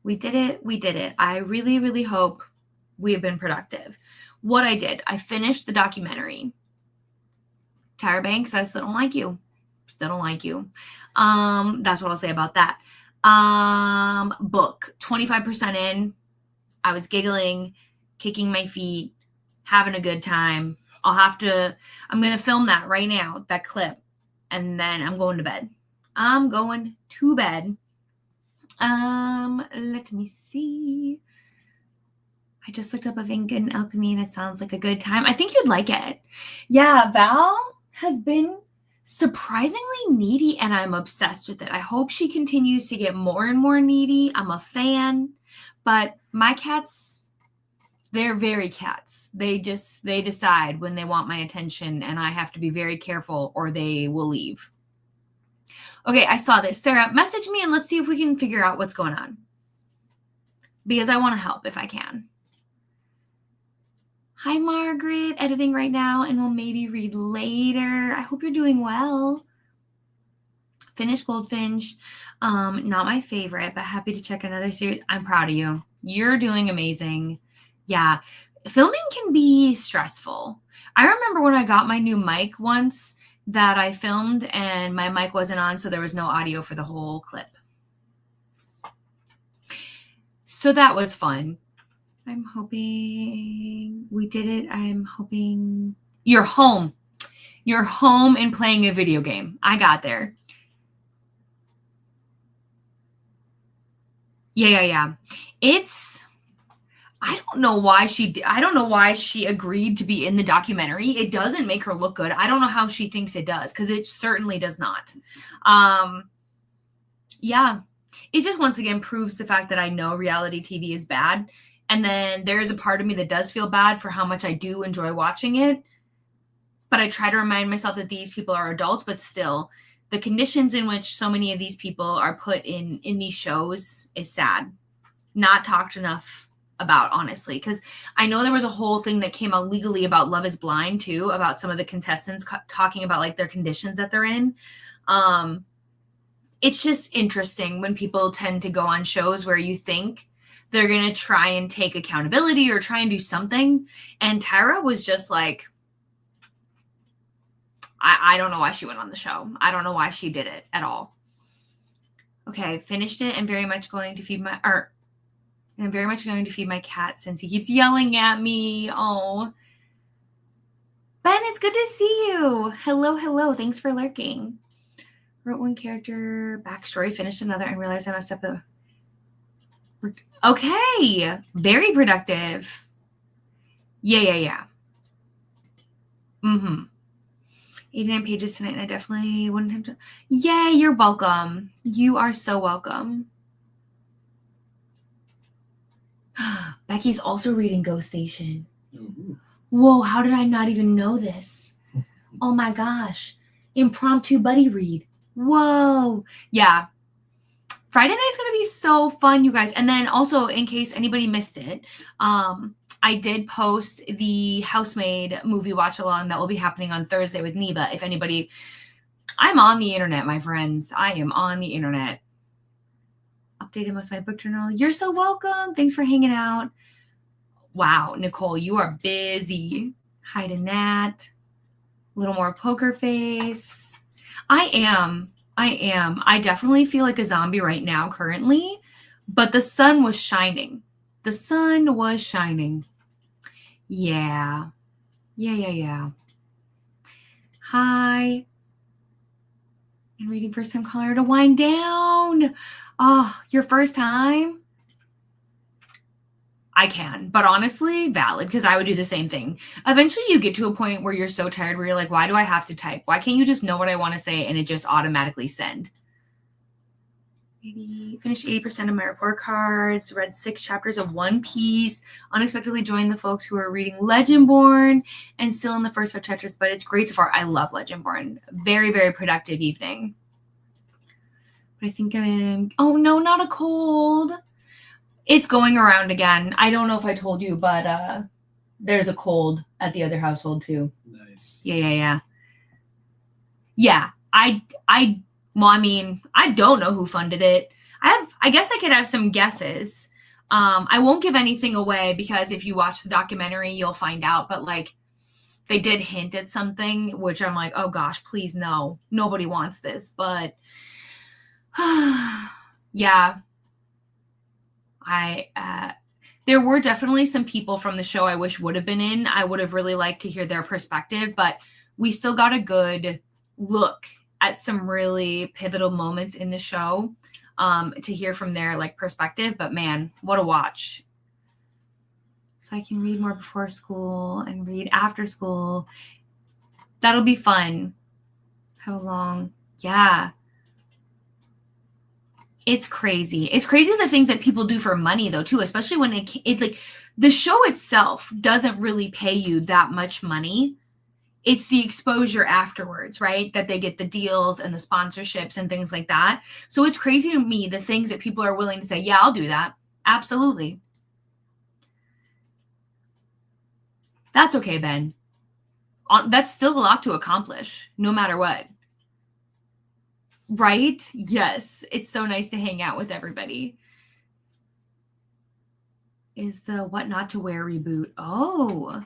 We did it. We did it. I really, really hope we have been productive. What I did, I finished the documentary. Tyra Banks, I still don't like you. Still don't like you. That's what I'll say about that. Book, 25% in. I was giggling, kicking my feet, having a good time. I'm going to film that right now, that clip, and then I'm going to bed. I'm going to bed. Let me see. I just looked up A Vink and Alchemy, and it sounds like a good time. I think you'd like it. Yeah, Val has been surprisingly needy, and I'm obsessed with it. I hope she continues to get more and more needy. I'm a fan, but my cats, they're very cats. They decide when they want my attention, and I have to be very careful or they will leave. Okay, I saw this. Sarah, message me and let's see if we can figure out what's going on. Because I want to help if I can. Hi, Margaret. Editing right now and we'll maybe read later. I hope you're doing well. Finished Goldfinch. Not my favorite, but happy to check another series. I'm proud of you. You're doing amazing. Yeah. Filming can be stressful. I remember when I got my new mic once that I filmed and my mic wasn't on, so there was no audio for the whole clip. So that was fun. I'm hoping we did it. I'm hoping you're home. You're home and playing a video game. I got there. Yeah. I don't know why she agreed to be in the documentary. It doesn't make her look good. I don't know how she thinks it does, because it certainly does not. Yeah. It just once again proves the fact that I know reality TV is bad. And then there is a part of me that does feel bad for how much I do enjoy watching it. But I try to remind myself that these people are adults, but still, the conditions in which so many of these people are put in these shows is sad. Not talked enough about, honestly, because I know there was a whole thing that came out legally about Love is Blind too, about some of the contestants talking about like their conditions that they're in. It's just interesting when people tend to go on shows where you think they're going to try and take accountability or try and do something. And Tyra was just like, I don't know why she went on the show. I don't know why she did it at all. Okay, finished it and very much going to feed my cat since he keeps yelling at me. Oh. Ben, it's good to see you. Hello. Thanks for lurking. Wrote one character, backstory, finished another, and realized I messed up the... Okay. Very productive. Yeah. 89 pages tonight, and I definitely wouldn't have to... Yay, you're welcome. You are so welcome. Becky's also reading Ghost Station. Mm-hmm. Whoa, how did I not even know this? Oh my gosh. Impromptu buddy read. Whoa. Yeah. Friday night is going to be so fun, you guys. And then also, in case anybody missed it, I did post the Housemaid movie watch along that will be happening on Thursday with Neva. If anybody, I'm on the internet, my friends. I am on the internet. Updated most of my book journal. You're so welcome. Thanks for hanging out. Wow, Nicole, you are busy. Hi to Nat. A little more poker face. I am. I definitely feel like a zombie right now currently, but the sun was shining. Yeah. Hi. And reading first time caller to wind down. Oh, your first time? I can, but honestly, valid, because I would do the same thing. Eventually you get to a point where you're so tired where you're like, why do I have to type? Why can't you just know what I want to say and it just automatically send? Finished 80% of my report cards, read 6 chapters of One Piece, unexpectedly joined the folks who are reading Legendborn, and still in the first 5 chapters, but it's great so far. I love Legendborn. Very, very productive evening. But I think oh no, not a cold. It's going around again. I don't know if I told you, but there's a cold at the other household too. Nice. Yeah. Yeah, I Well, I mean, I don't know who funded it. I guess I could have some guesses. I won't give anything away because if you watch the documentary, you'll find out. But like, they did hint at something, which I'm like, oh gosh, please no, nobody wants this. But yeah, there were definitely some people from the show I wish would have been in. I would have really liked to hear their perspective, but we still got a good look at some really pivotal moments in the show to hear from their like perspective. But man, what a watch. So I can read more before school and read after school. That'll be fun. How long? Yeah. It's crazy. It's crazy the things that people do for money though too, especially when it like the show itself doesn't really pay you that much money. It's the exposure afterwards, right? That they get the deals and the sponsorships and things like that. So it's crazy to me the things that people are willing to say, yeah, I'll do that. Absolutely. That's okay, Ben. That's still a lot to accomplish, no matter what. Right? Yes. It's so nice to hang out with everybody. Is the What Not to Wear reboot. Oh,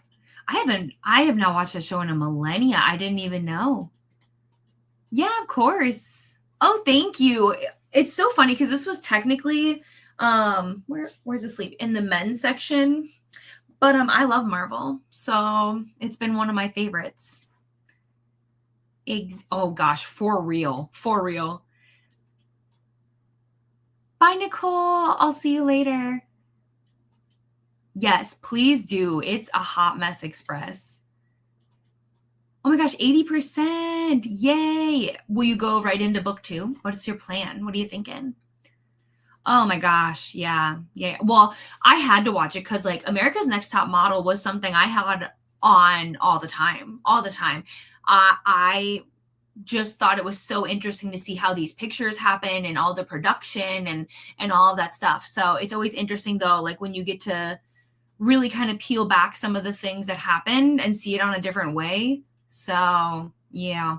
I have not watched a show in a millennia. I didn't even know. Yeah, of course. Oh, thank you. It's so funny because this was technically where's the sleep? In the men's section. But I love Marvel. So it's been one of my favorites. Oh gosh, for real. For real. Bye, Nicole. I'll see you later. Yes, please do. It's a hot mess express. Oh my gosh, 80%. Yay. Will you go right into book 2? What's your plan? What are you thinking? Oh my gosh. Yeah. Yeah. Well, I had to watch it because like America's Next Top Model was something I had on all the time. All the time. I just thought it was so interesting to see how these pictures happen and all the production and all of that stuff. So it's always interesting though, like when you get to really kind of peel back some of the things that happened and see it on a different way. So yeah.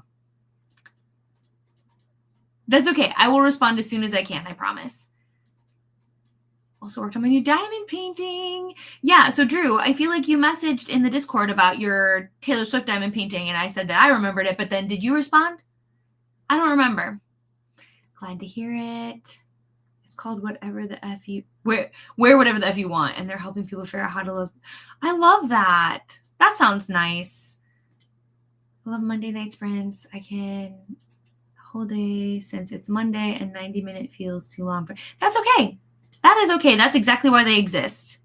That's okay. I will respond as soon as I can, I promise. Also worked on my new diamond painting. Yeah, so Drew, I feel like you messaged in the Discord about your Taylor Swift diamond painting, and I said that I remembered it, but then did you respond? I don't remember. Glad to hear it. It's called Whatever the F You... Wear Whatever the F You Want, and they're helping people figure out how to look. I love that. That sounds nice. I love Monday night sprints. I can... whole day since it's Monday and 90-minute feels too long. That's okay. That is okay. That's exactly why they exist.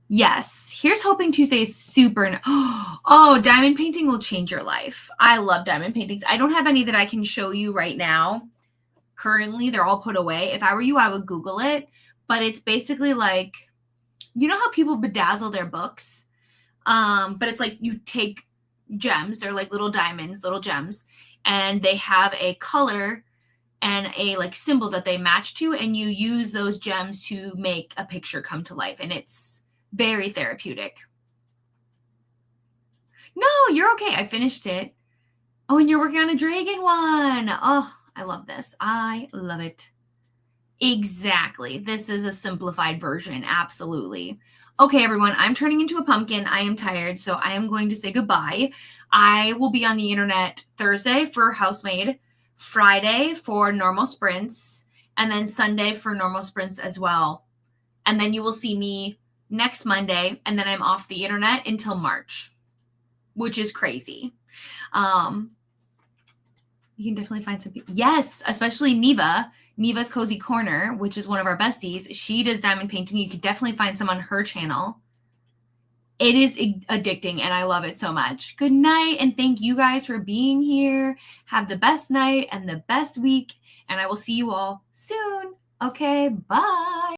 Yes. Here's hoping Tuesday is super. Oh, diamond painting will change your life. I love diamond paintings. I don't have any that I can show you right now. Currently, they're all put away. If I were you, I would Google it. But it's basically like, you know how people bedazzle their books? But it's like you take gems. They're like little diamonds, little gems. And they have a color and a like symbol that they match to, and you use those gems to make a picture come to life, and it's very therapeutic. No, you're okay. I finished it. Oh, and you're working on a dragon one. Oh, I love this. I love it. Exactly. This is a simplified version. Absolutely. Okay, everyone, I'm turning into a pumpkin. I am tired, so I am going to say goodbye. I will be on the internet Thursday for Housemaid, Friday for normal sprints, and then Sunday for normal sprints as well. And then you will see me next Monday, and then I'm off the internet until March, which is crazy. You can definitely find some people. Yes, especially Neva. Neva's Cozy Corner, which is one of our besties. She does diamond painting. You could definitely find some on her channel. It is addicting, and I love it so much. Good night, and thank you guys for being here. Have the best night and the best week, and I will see you all soon. Okay, bye.